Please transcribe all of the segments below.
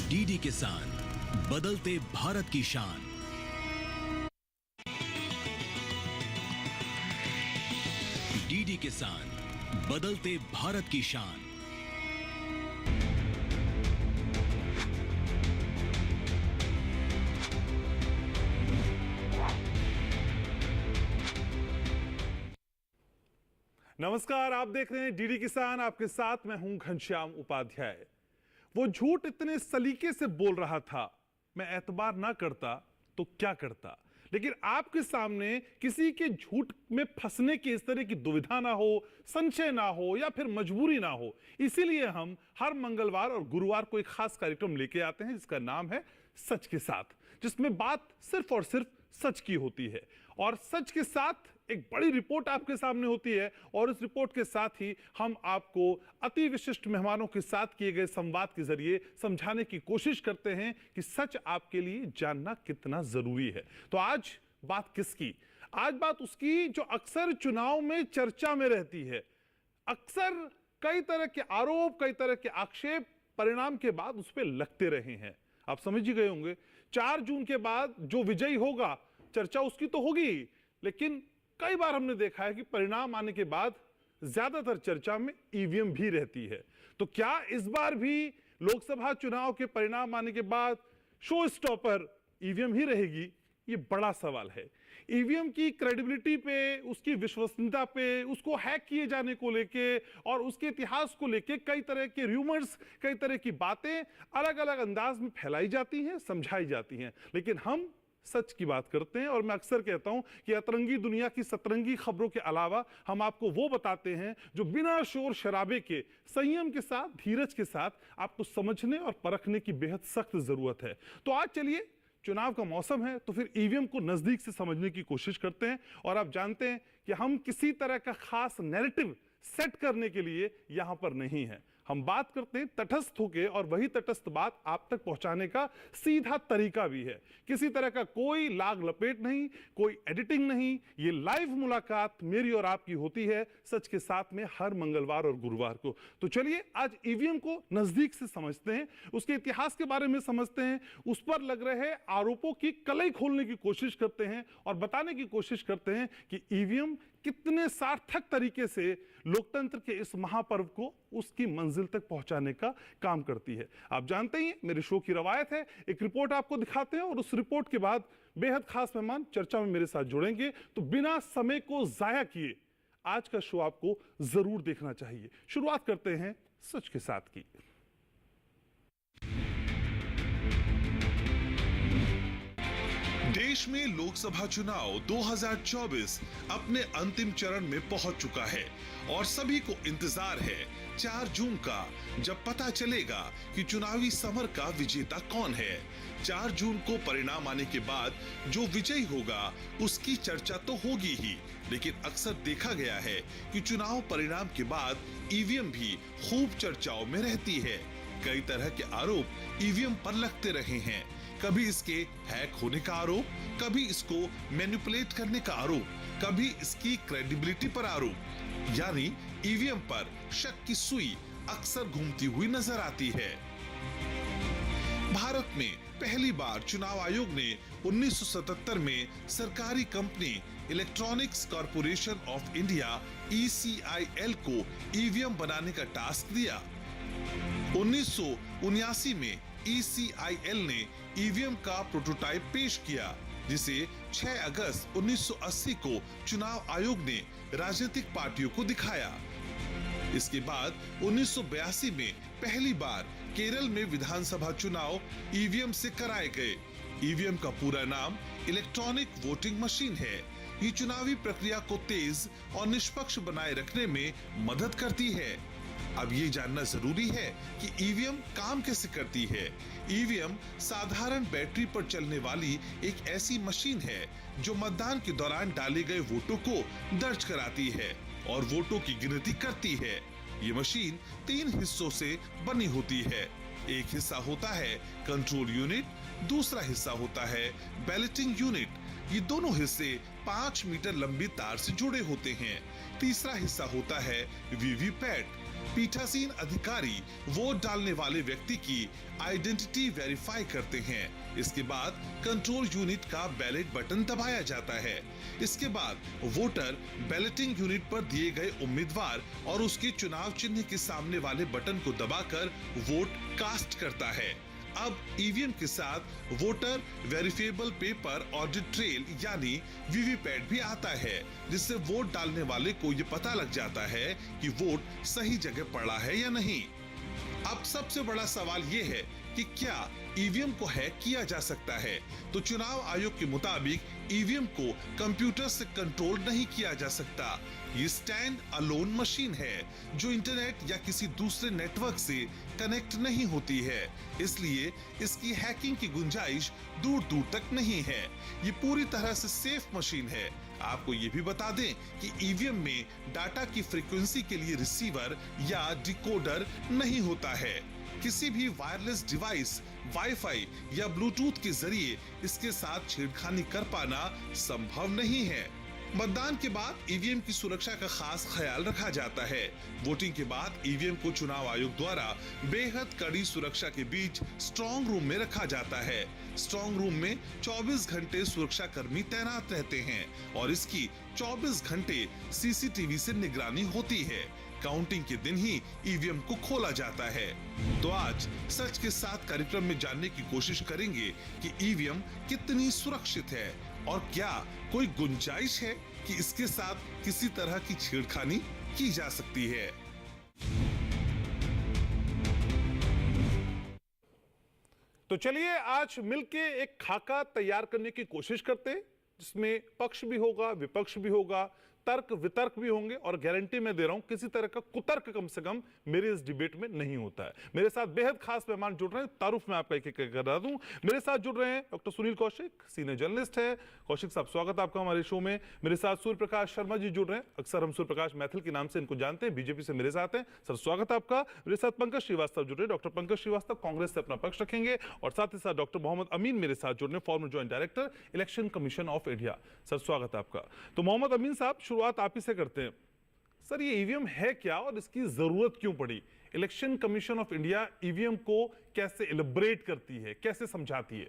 DD किसान, बदलते भारत की शान। डीडी किसान, बदलते भारत की शान। नमस्कार, आप देख रहे हैं डीडी किसान। आपके साथ मैं हूं घनश्याम उपाध्याय। वो झूठ इतने सलीके से बोल रहा था, मैं एतबार ना करता तो क्या करता। लेकिन आपके सामने किसी के झूठ में फंसने की इस तरह की दुविधा ना हो, संशय ना हो या फिर मजबूरी ना हो, इसीलिए हम हर मंगलवार और गुरुवार को एक खास कार्यक्रम लेके आते हैं जिसका नाम है सच के साथ, जिसमें बात सिर्फ और सिर्फ सच की होती है और सच के साथ एक बड़ी रिपोर्ट आपके सामने होती है। और इस रिपोर्ट के साथ ही हम आपको अति विशिष्ट मेहमानों के साथ किए गए संवाद के जरिए समझाने की कोशिश करते हैं कि सच आपके लिए जानना कितना जरूरी है। तो आज बात किसकी? आज बात उसकी जो अक्सर चुनाव में चर्चा में रहती है। अक्सर कई तरह के आरोप, कई तरह के आक्षेप परिणाम के बाद उस पर लगते रहे हैं। आप समझ ही गए होंगे, 4 जून के बाद जो विजयी होगा चर्चा उसकी तो होगी, लेकिन कई बार हमने देखा है कि परिणाम आने के बाद ज्यादातर चर्चा में ईवीएम भी रहती है। तो क्या इस बार भी लोकसभा चुनाव के परिणाम आने के बाद शो स्टॉपर ईवीएम ही रहेगी? ये बड़ा सवाल है। ईवीएम की क्रेडिबिलिटी पे, उसकी विश्वसनीयता पे, उसको हैक किए जाने को लेके और उसके इतिहास को लेके कई तरह के रूमर्स, कई तरह की बातें अलग अलग अंदाज में फैलाई जाती हैं, समझाई जाती हैं। लेकिन हम सच की बात करते हैं और मैं अक्सर कहता हूं कि अतरंगी दुनिया की सतरंगी खबरों के अलावा हम आपको वो बताते हैं जो बिना शोर शराबे के, संयम के साथ, धीरज के साथ आपको समझने और परखने की बेहद सख्त जरूरत है। तो आज चलिए, चुनाव का मौसम है तो फिर ईवीएम को नजदीक से समझने की कोशिश करते हैं। और आप जानते हैं कि हम किसी तरह का खास नैरेटिव सेट करने के लिए यहां पर नहीं है। हम बात करते हैं तटस्थ होकर, और वही तटस्थ बात आप तक पहुंचाने का सीधा तरीका भी है। किसी तरह का कोई लाग लपेट नहीं, कोई एडिटिंग नहीं। ये लाइव मुलाकात मेरी और आपकी होती है सच के साथ में हर मंगलवार और गुरुवार को। तो चलिए आज ईवीएम को नजदीक से समझते हैं, उसके इतिहास के बारे में समझते हैं, उस पर लग रहे आरोपों की कलई खोलने की कोशिश करते हैं और बताने की कोशिश करते हैं कि ईवीएम कितने सार्थक तरीके से लोकतंत्र के इस महापर्व को उसकी मंजिल तक पहुंचाने का काम करती है। आप जानते ही मेरे शो की रवायत है, एक रिपोर्ट आपको दिखाते हैं और उस रिपोर्ट के बाद बेहद खास मेहमान चर्चा में मेरे साथ जुड़ेंगे। तो बिना समय को जाया किए आज का शो आपको जरूर देखना चाहिए। शुरुआत करते हैं सच के साथ की। देश में लोकसभा चुनाव 2024 अपने अंतिम चरण में पहुंच चुका है और सभी को इंतजार है 4 जून का, जब पता चलेगा कि चुनावी समर का विजेता कौन है। 4 जून को परिणाम आने के बाद जो विजयी होगा उसकी चर्चा तो होगी ही, लेकिन अक्सर देखा गया है कि चुनाव परिणाम के बाद ईवीएम भी खूब चर्चाओं में रहती है। कई तरह के आरोप ईवीएम पर लगते रहे हैं। कभी इसके हैक होने का आरोप, कभी इसको मैनिपुलेट करने का आरोप, कभी इसकी क्रेडिबिलिटी पर आरोप। यानी ईवीएम पर शक की सुई अक्सर घूमती हुई नजर आती है। भारत में पहली बार चुनाव आयोग ने 1977 में सरकारी company electronics corporation of India ECIL को ईवीएम बनाने का टास्क दिया। 1979 में ECIL ने ईवीएम का प्रोटोटाइप पेश किया, जिसे 6 अगस्त 1980 को चुनाव आयोग ने राजनीतिक पार्टियों को दिखाया। इसके बाद 1982 में पहली बार केरल में विधानसभा चुनाव ईवीएम से कराए गए। ईवीएम का पूरा नाम इलेक्ट्रॉनिक वोटिंग मशीन है। ये चुनावी प्रक्रिया को तेज और निष्पक्ष बनाए रखने में मदद करती है। अब ये जानना जरूरी है कि ईवीएम काम कैसे करती है। ईवीएम साधारण बैटरी पर चलने वाली एक ऐसी मशीन है जो मतदान के दौरान डाले गए वोटों को दर्ज कराती है और वोटों की गिनती करती है। ये मशीन 3 हिस्सों से बनी होती है। एक हिस्सा होता है कंट्रोल यूनिट, दूसरा हिस्सा होता है बैलेटिंग यूनिट। ये दोनों हिस्से 5 मीटर लंबी तार से जुड़े होते हैं। तीसरा हिस्सा होता है वीवीपैट। पीठासीन अधिकारी वोट डालने वाले व्यक्ति की आइडेंटिटी वेरीफाई करते हैं। इसके बाद कंट्रोल यूनिट का बैलेट बटन दबाया जाता है। इसके बाद वोटर बैलेटिंग यूनिट पर दिए गए उम्मीदवार और उसके चुनाव चिन्ह के सामने वाले बटन को दबाकर वोट कास्ट करता है। अब ईवीएम के साथ voter verifiable paper audit trail यानी वीवीपैट भी आता है, जिससे वोट डालने वाले को ये पता लग जाता है कि वोट सही जगह पड़ा है या नहीं। अब सबसे बड़ा सवाल ये है कि क्या ईवीएम को हैक किया जा सकता है? तो चुनाव आयोग के मुताबिक ईवीएम को कंप्यूटर से कंट्रोल नहीं किया जा सकता। ये स्टैंड अलोन मशीन है जो इंटरनेट या किसी दूसरे नेटवर्क से कनेक्ट नहीं होती है, इसलिए इसकी हैकिंग की गुंजाइश दूर दूर तक नहीं है। ये पूरी तरह से सेफ मशीन है। आपको ये भी बता दें कि ईवीएम में डाटा की फ्रीक्वेंसी के लिए रिसीवर या डिकोडर नहीं होता है। किसी भी वायरलेस डिवाइस, वाईफाई या ब्लूटूथ के जरिए इसके साथ छेड़खानी कर पाना संभव नहीं है। मतदान के बाद ईवीएम की सुरक्षा का खास ख्याल रखा जाता है। वोटिंग के बाद ईवीएम को चुनाव आयोग द्वारा बेहद कड़ी सुरक्षा के बीच स्ट्रांग रूम में रखा जाता है। स्ट्रांग रूम में 24 घंटे सुरक्षा कर्मी तैनात रहते हैं और इसकी 24 घंटे सीसीटीवी से निगरानी होती है। काउंटिंग के दिन ही ईवीएम को खोला जाता है। तो आज सच के साथ कार्यक्रम में जानने की कोशिश करेंगे कि ईवीएम कितनी सुरक्षित है और क्या कोई गुंजाइश है कि इसके साथ किसी तरह की छेड़खानी की जा सकती है। तो चलिए आज मिलके एक खाका तैयार करने की कोशिश करते हैं, जिसमें पक्ष भी होगा, विपक्ष भी होगा, तर्क वितर्क भी होंगे और गारंटी मैं दे रहा हूं किसी तरह का कुतर्क कम से कम मेरे इस डिबेट में नहीं होता है। मेरे साथ बेहद खास मेहमान जुड़ रहे हैं, तारुफ में आपका एक एक कर रहा दूं। मेरे साथ जुड़ रहे हैं doctor Sunil Kaushik, senior journalist है। कौशिक साहब, स्वागत आपका हमारे शो में। मेरे साथ सूर्य प्रकाश शर्मा जी जुड़ रहे हैं, अक्सर हम सूर्य प्रकाश मैथिल के नाम से इनको जानते हैं, बीजेपी से मेरे साथ हैं। सर स्वागत आपका। मेरे साथ पंकज श्रीवास्तव जुड़ रहे हैं, डॉक्टर पंकज श्रीवास्तव कांग्रेस से अपना पक्ष रखेंगे। और साथ ही साथ डॉक्टर मोहम्मद अमीन मेरे साथ जुड़ रहे हैं, farmer joint director election commission of India. Sir स्वागत आपका। तो मोहम्मद अमीन साहब, शुरुआत आप ही से करते हैं। सर ये ईवीएम है क्या और इसकी जरूरत क्यों पड़ी? Election commission of India EVM को कैसे एलिब्रेट करती है, कैसे समझाती है?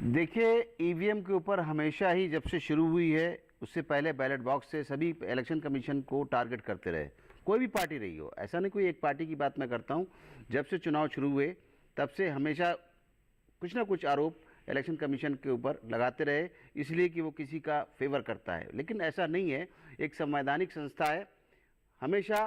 देखिए, ईवीएम के ऊपर हमेशा ही जब से शुरू हुई है, उससे पहले बैलेट बॉक्स से सभी इलेक्शन कमीशन को टारगेट करते रहे, कोई भी पार्टी रही हो। ऐसा नहीं कोई एक पार्टी की बात मैं करता हूँ। जब से चुनाव शुरू हुए तब से हमेशा कुछ ना कुछ आरोप इलेक्शन कमीशन के ऊपर लगाते रहे, इसलिए कि वो किसी का फेवर करता है। लेकिन ऐसा नहीं है, एक संवैधानिक संस्था है, हमेशा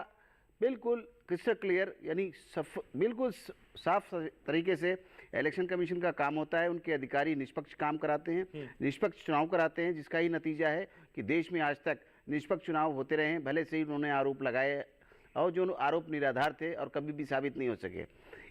बिल्कुल क्रिस्टल क्लियर यानी बिल्कुल साफ तरीके से इलेक्शन कमीशन का काम होता है। उनके अधिकारी निष्पक्ष काम कराते हैं, निष्पक्ष चुनाव कराते हैं, जिसका ही नतीजा है कि देश में आज तक निष्पक्ष चुनाव होते रहे हैं, भले से ही उन्होंने आरोप लगाए और जो आरोप निराधार थे और कभी भी साबित नहीं हो सके।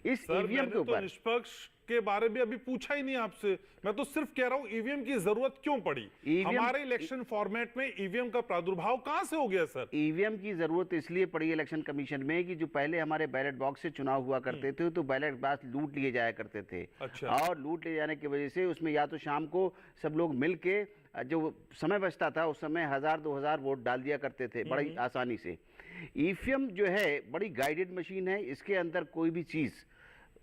इस ईवीएम के ऊपर निष्पक्ष के बारे में अभी पूछा ही नहीं आपसे, मैं तो सिर्फ कह रहा हूं ईवीएम की जरूरत क्यों पड़ी? हमारे इलेक्शन फॉर्मेट में ईवीएम का प्रादुर्भाव कहां से हो गया सर? ईवीएम की जरूरत इसलिए पड़ी इलेक्शन कमीशन में कि जो पहले हमारे बैलेट बॉक्स से चुनाव हुआ करते थे तो बैलेट बॉक्स लूट लिए जाया करते थे। अच्छा। और लूट ले जाने की वजह से उसमें या तो शाम को सब लोग मिल के जो समय बचता था उस समय 1000-2000 वोट डाल दिया करते थे बड़ी आसानी से। ईवीएम जो है बड़ी गाइडेड मशीन है, इसके अंदर कोई भी चीज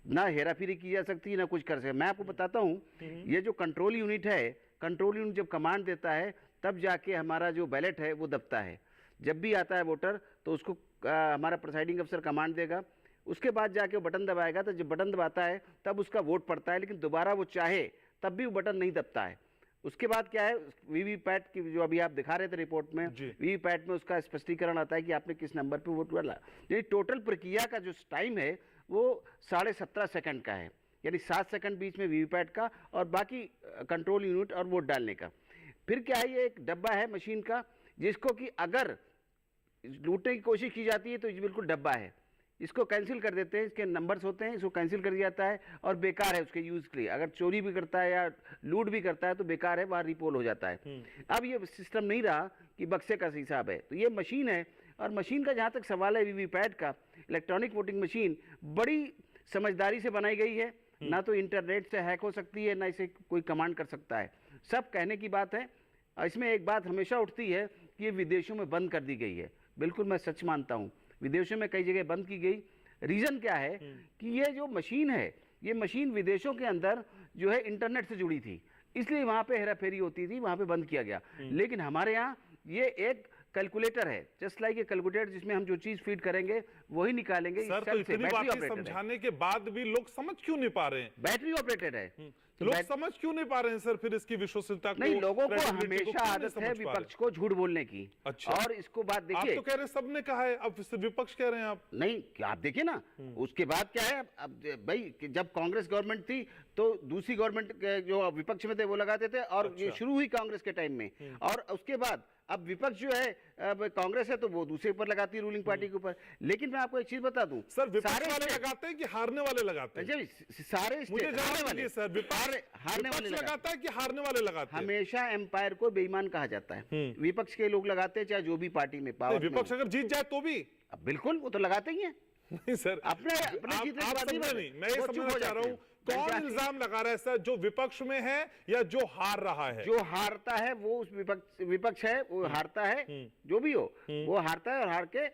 ना हेराफेरी की जा सकती है ना कुछ कर सकते। मैं आपको बताता हूँ, ये जो कंट्रोल यूनिट है, कंट्रोल यूनिट जब कमांड देता है तब जाके हमारा जो बैलेट है वो दबता है। जब भी आता है वोटर तो उसको हमारा प्रिसाइडिंग अफसर कमांड देगा, उसके बाद जाके वो बटन दबाएगा, तो जब बटन दबाता है तब उसका वोट पड़ता है। लेकिन दोबारा वो चाहे तब भी वो बटन नहीं दबता है। उसके बाद क्या है, वीवीपैट की जो अभी आप दिखा रहे थे रिपोर्ट में, वीवीपैट में उसका स्पष्टीकरण आता है कि आपने किस नंबर पे वोट डाला। यानी टोटल प्रक्रिया का जो टाइम है वो 17.5 सेकंड का है, यानी 7 सेकंड बीच में वीवीपैट का और बाकी कंट्रोल यूनिट और वोट डालने का। फिर क्या है, ये एक डब्बा है मशीन का, जिसको कि अगर लूटने की कोशिश की जाती है तो ये बिल्कुल डब्बा है, इसको कैंसिल कर देते हैं, इसके नंबर्स होते हैं, इसको कैंसिल कर दिया जाता है और बेकार है उसके यूज़ के लिए। अगर चोरी भी करता है या लूट भी करता है तो बेकार है, वहाँ रिपोल हो जाता है। अब ये सिस्टम नहीं रहा कि बक्से का हिसाब है, तो ये मशीन है। और मशीन का जहाँ तक सवाल है वीवीपैट का, इलेक्ट्रॉनिक वोटिंग मशीन बड़ी समझदारी से बनाई गई है, ना तो इंटरनेट से हैक हो सकती है ना इसे कोई कमांड कर सकता है। सब कहने की बात है। इसमें एक बात हमेशा उठती है कि ये विदेशों में बंद कर दी गई है। बिल्कुल मैं सच मानता हूँ, विदेशों में कई जगह बंद की गई। रीजन क्या है कि ये जो मशीन है, ये मशीन विदेशों के अंदर जो है इंटरनेट से जुड़ी थी, इसलिए वहां पे हेराफेरी होती थी, वहां पे बंद किया गया। लेकिन हमारे यहाँ ये एक कैलकुलेटर है, जस्ट लाइक ए कैलकुलेटर, जिसमें हम जो चीज फीड करेंगे वही निकालेंगे। सर तो इतनी बातें समझाने के बाद भी लोग समझ क्यों नहीं पा रहे हैं? बैटरी ऑपरेटेड है। लोग समझ क्यों नहीं पा रहे हैं सर फिर इसकी विश्वसनीयता को? नहीं, लोगों को credibility हमेशा क्यों नहीं आदत समझ है पा रहे? विपक्ष को झूठ बोलने की। अच्छा। और इसको बात आप देखिए, तो कह रहे हैं सबने कहा है, अब सिर्फ विपक्ष कह रहे हैं आप। नहीं आप देखिए ना, उसके बाद क्या है, अब भाई कि जब कांग्रेस गवर्नमेंट थी तो दूसरी गवर्नमेंट के जो विपक्ष में थे वो लगाते थे, और ये शुरू हुई कांग्रेस के टाइम में, और उसके बाद अब विपक्ष जो है, अब कांग्रेस है तो वो दूसरे ऊपर लगाती है, रूलिंग पार्टी के ऊपर। लेकिन मैं आपको एक चीज बता दूं, सर विपक्ष वाले लगाते हैं कि हारने वाले लगाते हैं? सारे मुझे जवाब दीजिए सर, हारने वाले लगाता है कि हारने वाले लगाते हैं? हमेशा एम्पायर को बेईमान कहा जाता है। विपक्ष के लोग लगाते हैं, चाहे जो भी पार्टी में पावर। विपक्ष अगर जीत जाए तो भी? बिल्कुल, वो तो लगाते ही हैं। नहीं सर, अपने आप जीतने के बाद समझे नहीं, मैं ये समझना चाह रहा हूँ कौन इल्जाम लगा रहा है सर, जो विपक्ष में है या जो हार रहा है? जो हारता है वो उस विपक्ष है, वो हारता है, जो भी हो वो हारता है, और हार के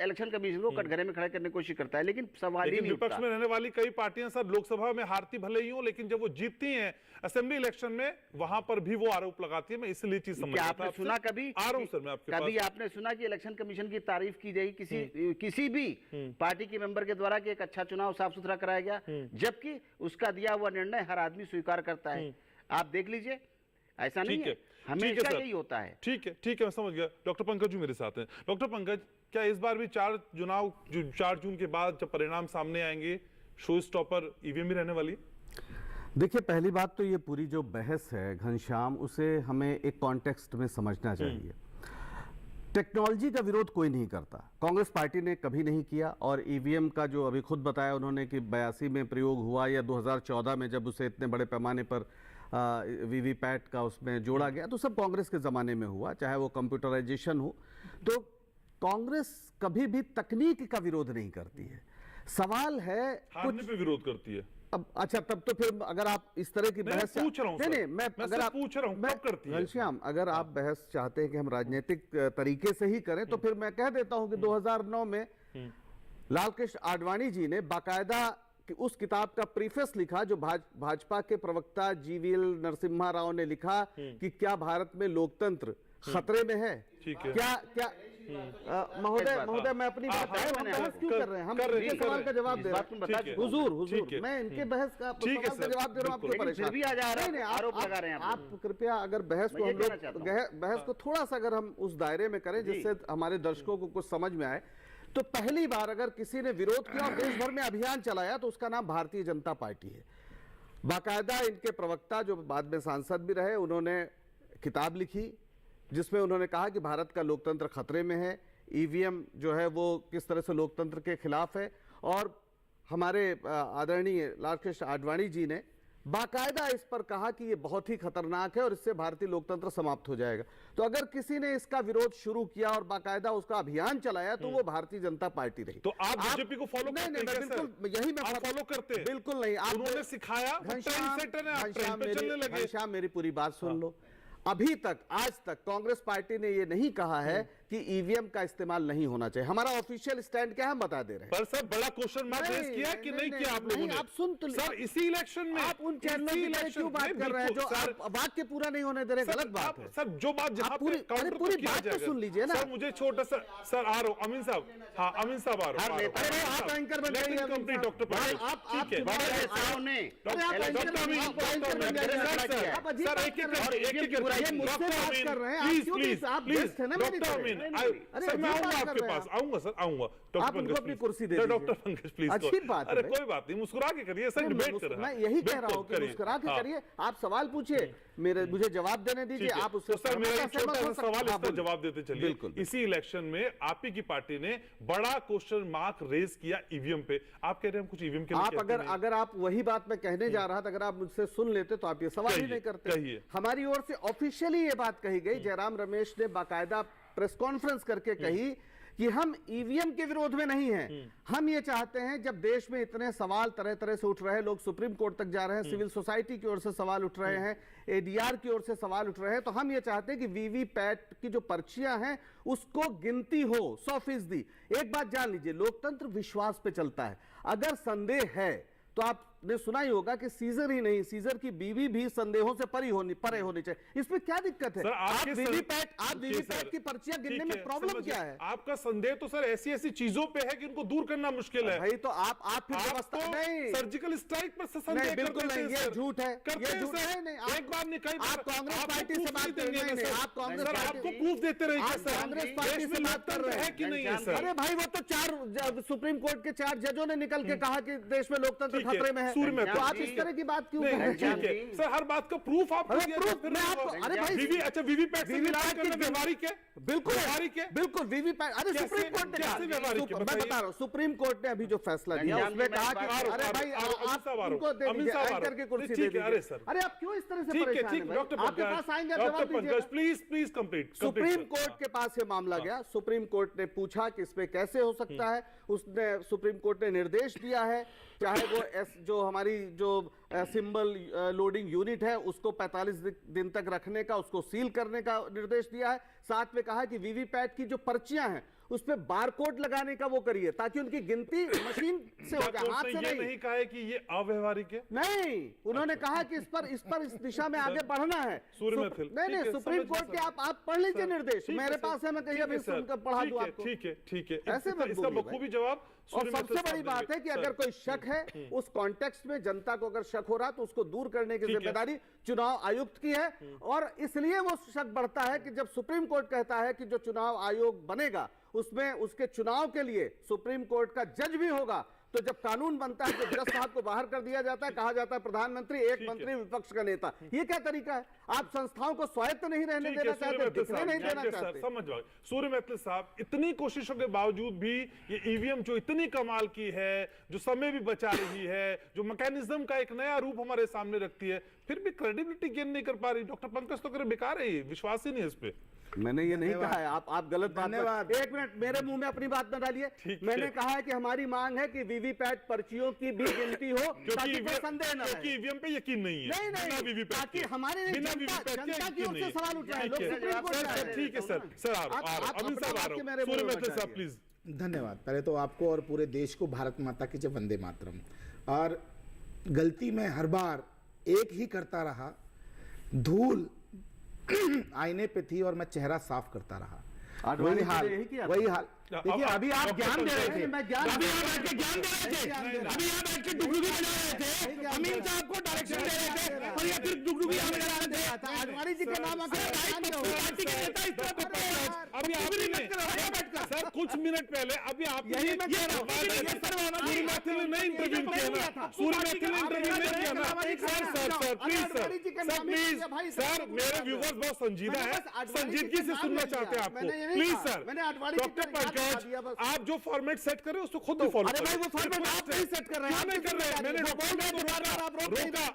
इलेक्शन कमीशन को कटघरे में खड़े करने की कोशिश करता है। लेकिन सवाल ही नहीं उठता। विपक्ष में रहने वाली कई पार्टियां सर लोकसभा में हारती भले ही हो, लेकिन जब वो जीतती हैं असेंबली इलेक्शन में, वहां पर भी वो आरोप लगाती है। मैं इसलिए चीज समझ आपने सुना कभी, आ रहा हूं सर मैं आपके कभी आपने सुना कि इलेक्शन कमीशन की तारीफ की जाएगी किसी भी पार्टी के मेंबर के द्वारा कि एक अच्छा चुनाव साफ सुथरा कराया गया, जबकि उसका दिया हुआ निर्णय हर आदमी स्वीकार करता है? आप देख लीजिए, ऐसा नहीं है, हमेशा यही होता है। ठीक है, मैं समझ गया। डॉक्टर पंकज जी मेरे साथ हैं। डॉक्टर पंकज, क्या इस बार भी 4 जून के बाद जब परिणाम सामने आएंगे, शो स्टॉपर ईवीएम ही रहने वाली? देखिए, पहली बात तो ये पूरी जो बहस है घनश्याम, उसे हमें एक कॉन्टेक्स्ट में समझना चाहिए। टेक्नोलॉजी का विरोध कोई नहीं करता, कांग्रेस पार्टी ने कभी नहीं किया, और ईवीएम का जो अभी खुद बताया उन्होंने कि 82 में प्रयोग हुआ, या 2014 में जब उसे इतने बड़े पैमाने पर वीवीपैट का उसमें जोड़ा गया, तो सब कांग्रेस के ज़माने में हुआ, चाहे वो कंप्यूटराइजेशन हो। तो कांग्रेस कभी भी तकनीक का विरोध नहीं करती है। सवाल है हारने पे विरोध करती है। अब अच्छा, तब तो फिर अगर आप इस तरह की बहस पूछ रहा हूं, नहीं, मैं अगर आप पूछ रहा हूं कब करती है? घनश्याम, अगर आप बहस चाहते हैं कि हम राजनीतिक तरीके से ही करें, तो फिर मैं कह देता हूं कि 2009 में लाल कृष्ण आडवाणी जी ने बाकायदा उस किताब का प्रीफेस लिखा, जो भाजपा के प्रवक्ता जीवीएल नरसिम्हा राव ने लिखा कि क्या भारत में लोकतंत्र खतरे में है? क्या महोदय मैं अपनी बात बहस क्यों कर रहे हैं? हम इनके सवाल का जवाब दे रहे हैं। हुजूर, मैं इनके बहस का सवाल का जवाब दे रहा हूं, आप क्यों परेशान? आरोप लगा रहे हैं आप कृपया अगर बहस को हम लोग बहस को थोड़ा सा अगर हम उस दायरे में करें जिससे हमारे दर्शकों को कुछ समझ में आए, तो पहली बार अगर किसी ने विरोध किया और देश भर में अभियान चलाया तो उसका नाम भारतीय जनता पार्टी है। बाकायदा इनके प्रवक्ता, जो बाद में सांसद भी रहे, उन्होंने किताब लिखी जिसमें उन्होंने कहा कि भारत का लोकतंत्र खतरे में है, ईवीएम जो है वो किस तरह से लोकतंत्र के खिलाफ है। और हमारे आदरणीय लाल कृष्ण आडवाणी जी ने बाकायदा इस पर कहा कि ये बहुत ही खतरनाक है और इससे भारतीय लोकतंत्र समाप्त हो जाएगा। तो अगर किसी ने इसका विरोध शुरू किया और बाकायदा उसका अभियान चलाया तो वो भारतीय जनता पार्टी रही। तो आप बीजेपी को फॉलो करते हैं? नहीं, बिल्कुल यही मैं फॉलो करते हैं। बिल्कुल नहीं, आप उन्होंने सिखाया, घनश्याम मेरी पूरी बात सुन लो। अभी तक, आज तक कांग्रेस पार्टी ने ये नहीं कहा है कि ईवीएम का इस्तेमाल नहीं होना चाहिए। हमारा ऑफिशियल स्टैंड क्या है हम बता दे रहे हैं। पर सर बड़ा क्वेश्चन मार्क रेज किया कि नहीं किया आप लोगों ने? आप सुन तो सर, इसी इलेक्शन में आप उन चैनलों की क्यों बात कर रहे हैं जो वाक्य पूरा नहीं होने दे रहे? गलत बात है सर। जो बात जहां पूरी बात तो सुन लीजिए ना। सर मुझे छोटा सा सर आ रहा हूं, अमीन साहब। हाँ, अमीन साहब आ रहा हूं। अरे आप एंकर बन जाइए कंपनी डॉक्टर आप कर रहे हैं। मैं आऊंगा आपके पास, आऊंगा सर, आऊंगा। आप उनको अपनी कुर्सी दे दीजिए। Doctor Pankaj please. अच्छी बात है। अरे कोई बात नहीं, मुस्कुरा के करिए सर, डिबेट कर रहे हैं। मैं यही कह रहा हूं कि मुस्कुरा के करिए, आप सवाल पूछिए, मुझे जवाब देने दीजिए। आप उससे सर मेरा छोटा सा सवाल, इसका जवाब देते चलिए। बिल्कुल। इसी इलेक्शन में आप ही की पार्टी ने बड़ा क्वेश्चन मार्क रेज किया ईवीएम पे। आप कह रहे हैं हम कुछ ईवीएम के लिए आप अगर आप वही बात मैं कहने जा रहा था, अगर आप मुझसे सुन लेते तो आप ये सवाल ही नहीं करते। हमारी ओर से ऑफिशियली ये बात कही गई, जयराम रमेश ने बाकायदा प्रेस कॉन्फ्रेंस करके कही कि हम ईवीएम के विरोध में नहीं हैं। हम ये चाहते हैं, जब देश में इतने सवाल तरह तरह से उठ रहे हैं, लोग सुप्रीम कोर्ट तक जा रहे हैं, सिविल सोसाइटी की ओर से सवाल उठ रहे हैं, एडीआर की ओर से सवाल उठ रहे हैं, तो हम ये चाहते हैं कि वीवीपैट की जो पर्चियां हैं उसको गिनती हो 100%। एक बात जान लीजिए, लोकतंत्र विश्वास पे चलता है। अगर संदेह है तो आपने सुना ही होगा कि सीजर ही नहीं, सीजर की बीवी भी संदेहों से परे होनी चाहिए। इसमें क्या दिक्कत है? आप वीवीपैट की पर्चियां गिनने में प्रॉब्लम क्या है? आपका संदेह तो सर ऐसी ऐसी चीजों पे है कि उनको दूर करना मुश्किल है भाई। तो आप फिर व्यवस्था नहीं, सर्जिकल स्ट्राइक पर संदेह बिल्कुल नहीं, ये झूठ है, ये झूठ है। नहीं, एक बार नहीं, कई आप कांग्रेस पार्टी से बात कर रहे हैं, आप कांग्रेस आपको प्रूफ देते रहिए सर। कांग्रेस पार्टी से बात कर रहे हैं कि नहीं है सर? अरे भाई, वो तो 4 सुप्रीम कोर्ट के 4 जजों ने निकल के कहा कि देश में लोकतंत्र खतरे में है। तो आप इस तरह की बात क्यों कर रहे हैं? सर, हर बात का प्रूफ आप अरे भाई, अच्छा वीवीपैट से मिलान करना व्यवहारिक है? बिल्कुल वीवीपैट। अरे सुप्रीम कोर्ट ने कहा, मैं बता रहा हूँ, सुप्रीम कोर्ट ने अभी जो फैसला दिया उसमें कहा कि अरे भाई आप उनको दे दीजिए, एंकर की कुर्सी दे दीजिए। अरे आप क्यों इस तरह से परेशान हैं? आपके पास आएंगे, जवाब दीजिए। Please complete. सुप्रीम कोर्ट के पास ये मामला गया, सुप्रीम कोर्ट ने पूछा कि इसमें कैसे हो सकता है। उसने सुप्रीम कोर्ट ने निर्देश दिया है, चाहे वो जो हमारी जो सिंबल लोडिंग यूनिट है उसको 45 दिन तक रखने का, उसको सील करने का निर्देश दिया है। साथ में कहा है कि वीवीपैट की जो पर्चियां हैं उस पे बारकोड लगाने का वो करिए, ताकि उनकी गिनती मशीन से हो जाए, हाथ से नहीं कहा है कि ये अव्यवहारिक है। नहीं, उन्होंने कहा कि इस दिशा में आगे बढ़ना है। नहीं, सुप्रीम कोर्ट के आप पढ़ लीजिए निर्देश, मेरे पास है, मैं कहीं अभी सुनकर पढ़ा दूं आपको। ठीक है, ऐसे इसका बखूबी जवाब। और सबसे बड़ी बात है कि अगर कोई शक है उस कॉन्टेक्स्ट में, जनता को अगर शक हो रहा तो उसको दूर करने की जिम्मेदारी चुनाव आयुक्त की है। और इसलिए वो शक बढ़ता है कि जब सुप्रीम कोर्ट कहता है कि जो चुनाव आयोग बनेगा उसमें उसके चुनाव के लिए सुप्रीम कोर्ट का जज भी होगा, तो जब कानून बनता है तो जज साहब को बाहर कर दिया जाता है, कहा जाता है प्रधानमंत्री, एक मंत्री विपक्ष का नेता। ये क्या तरीका है? आप संस्थाओं को स्वायत्त नहीं रहने देना चाहते, दिखने नहीं देना चाहते। समझ जाओ सूर्य मैथिल साहब, इतनी कोशिशों के बावजूद भी ये ईवीएम जो इतनी कमाल की है, जो समय भी बचा रही है, जो मैकेनिज्म का एक नया रूप हमारे सामने रखती है, फिर भी क्रेडिबिलिटी गेन नहीं कर पा रही। डॉक्टर पंकज तो करे बेकार है, ये विश्वास ही नहीं है इस पे। मैंने ये नहीं कहा है, आप गलत बात। एक मिनट, मेरे मुंह में अपनी बात न डालिए। मैंने कहा है कि हमारी मांग है कि वीवीपैट पर्चियों की भी गिनती हो, ताकि कोई संदेह न रहे। ईवीएम पे यकीन नहीं है। नहीं, ताकि हमारे जनता की ओर से सवाल उठ रहे हैं, लोग सुप्रीम कोर्ट जा रहे हैं। ठीक है सर, आप अमित साहब आ रहे हो, सूर्य मैथिल साहब प्लीज। धन्यवाद। पहले तो आपको और पूरे देश को भारत माता की जय, वंदे मातरम। और गलती में हर बार एक ही करता रहा, धूल आईने पे थी और मैं चेहरा साफ करता रहा। वही हाल। देखिए, अभी आप ज्ञान दे रहे थे, अभी आप बैठ के ज्ञान दे रहे थे, अभी आप बैठ के डुगडुगी बजा रहे थे, अमीन साहब को डायरेक्शन दे रहे थे, और ये फिर डुगडुगी यहाँ बजा रहे थे। आडवाणी जी के नाम पार्टी के नेता इस तरह पे अभी आप नहीं सर, कुछ मिनट पहले अभी आप सूर्य मैथिल ने नहीं इंटरव्यू किया ना, सूर्य मैथिल ने इंटरव्यू नहीं किया ना। सर प्लीज सर, मेरे व्यूअर्स बहुत संजीदा है, संजीदगी से सुनना चाहते हैं आपको। प्लीज सर, डॉक्टर पंकज, आप जो फॉर्मेट सेट कर रहे हो उसको खुद भी फॉलो करें। वो फॉर्मेट आप नहीं सेट कर रहे हैं, नहीं कर रहे हैं। मैंने रोका,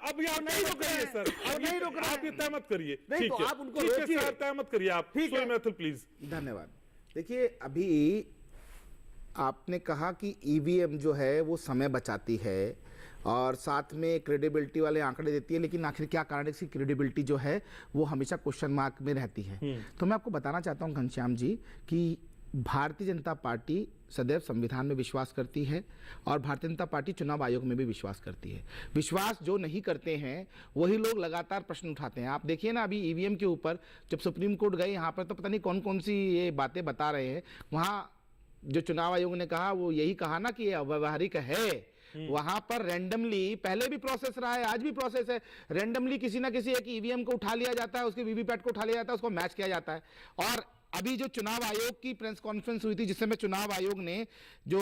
अभी आप नहीं रोक रहे हैं सर, आप ये तय मत करिए। ठीक है, आप उनको तय मत करिए आप। सूर्य मैथिल प्लीज। धन्यवाद। देखिए, अभी आपने कहा कि ईवीएम जो है वो समय बचाती है और साथ में क्रेडिबिलिटी वाले आंकड़े देती है, लेकिन आखिर क्या कारण है इसकी क्रेडिबिलिटी जो है वो हमेशा क्वेश्चन मार्क में रहती है। तो मैं आपको बताना चाहता हूं घनश्याम जी कि भारतीय जनता पार्टी सदैव संविधान में विश्वास करती है और भारतीय जनता पार्टी चुनाव आयोग में भी विश्वास करती है। विश्वास जो नहीं करते हैं वही लोग लगातार प्रश्न उठाते हैं। आप देखिए ना, अभी ईवीएम के ऊपर जब सुप्रीम कोर्ट गए, यहाँ पर तो पता नहीं कौन कौन सी ये बातें बता रहे हैं। वहाँ जो चुनाव आयोग ने कहा वो यही कहा ना कि ये अव्यवहारिक है। वहां पर रैंडमली, पहले भी प्रोसेस रहा है, आज भी प्रोसेस है, रैंडमली किसी ना किसी एक ईवीएम को उठा लिया जाता है, उसके वीवीपैट को उठा लिया जाता है, उसको मैच किया जाता है। और अभी जो चुनाव आयोग की प्रेस कॉन्फ्रेंस हुई थी जिसमें चुनाव आयोग ने जो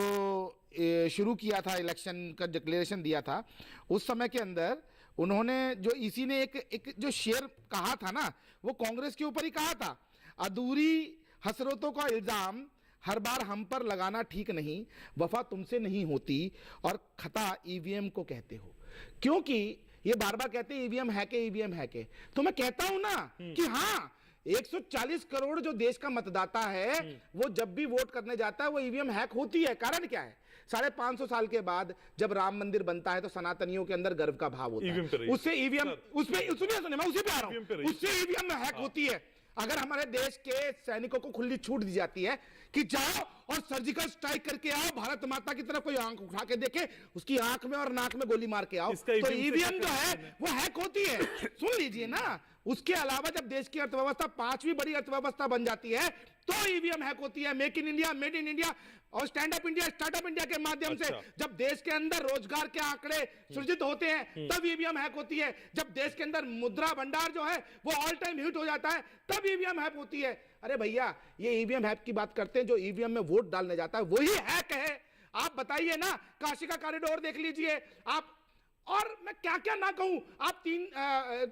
शुरू किया था, इलेक्शन का डिक्लेरेशन दिया था, उस समय के अंदर उन्होंने जो ईसी ने एक जो शेयर कहा था ना, वो कांग्रेस के ऊपर ही कहा था। अधूरी हसरतों का इल्जाम हर बार हम पर लगाना ठीक नहीं, वफा तुमसे नहीं होती और खता ईवीएम को कहते हो। क्योंकि ये बार बार कहते हैं ईवीएम है के, ईवीएम है के। तो मैं कहता हूं ना कि हाँ, 140 करोड़ जो देश का मतदाता है वो जब भी वोट करने जाता है वो ईवीएम हैक होती है। कारण क्या है? 550 साल के बाद जब राम मंदिर बनता है तो सनातनियों के अंदर गर्व का भाव होता है, उससे ईवीएम सुनिए मैं उसी पे आ रहा हूं, उससे ईवीएम हैक होती है। अगर हमारे देश के सैनिकों को खुली छूट दी जाती है कि जाओ और सर्जिकल स्ट्राइक करके आओ, भारत माता की तरफ कोई आंख उठा के देखे, उसकी आंख में और नाक में गोली मार के आओ, तो ईवीएम जो है वो हैक होती है। सुन लीजिए ना, उसके अलावा जब देश की अर्थव्यवस्था 5वीं बड़ी अर्थव्यवस्था बन जाती है तो ईवीएम हैक होती है। Make in India, made in India और stand up India, startup India के माध्यम से जब देश के अंदर रोजगार के आंकड़े सृजित होते हैं तब ईवीएम हैक होती है। जब देश के अंदर मुद्रा भंडार जो है वो ऑल टाइम हिट हो जाता है तब ईवीएम हैक होती है। अरे भैया, ये ईवीएम हैक की बात करते हैं, जो ईवीएम में वोट डालने जाता है वही हैक है। आप बताइए ना, काशी का कॉरिडोर देख लीजिए आप, और मैं क्या क्या ना कहूं, आप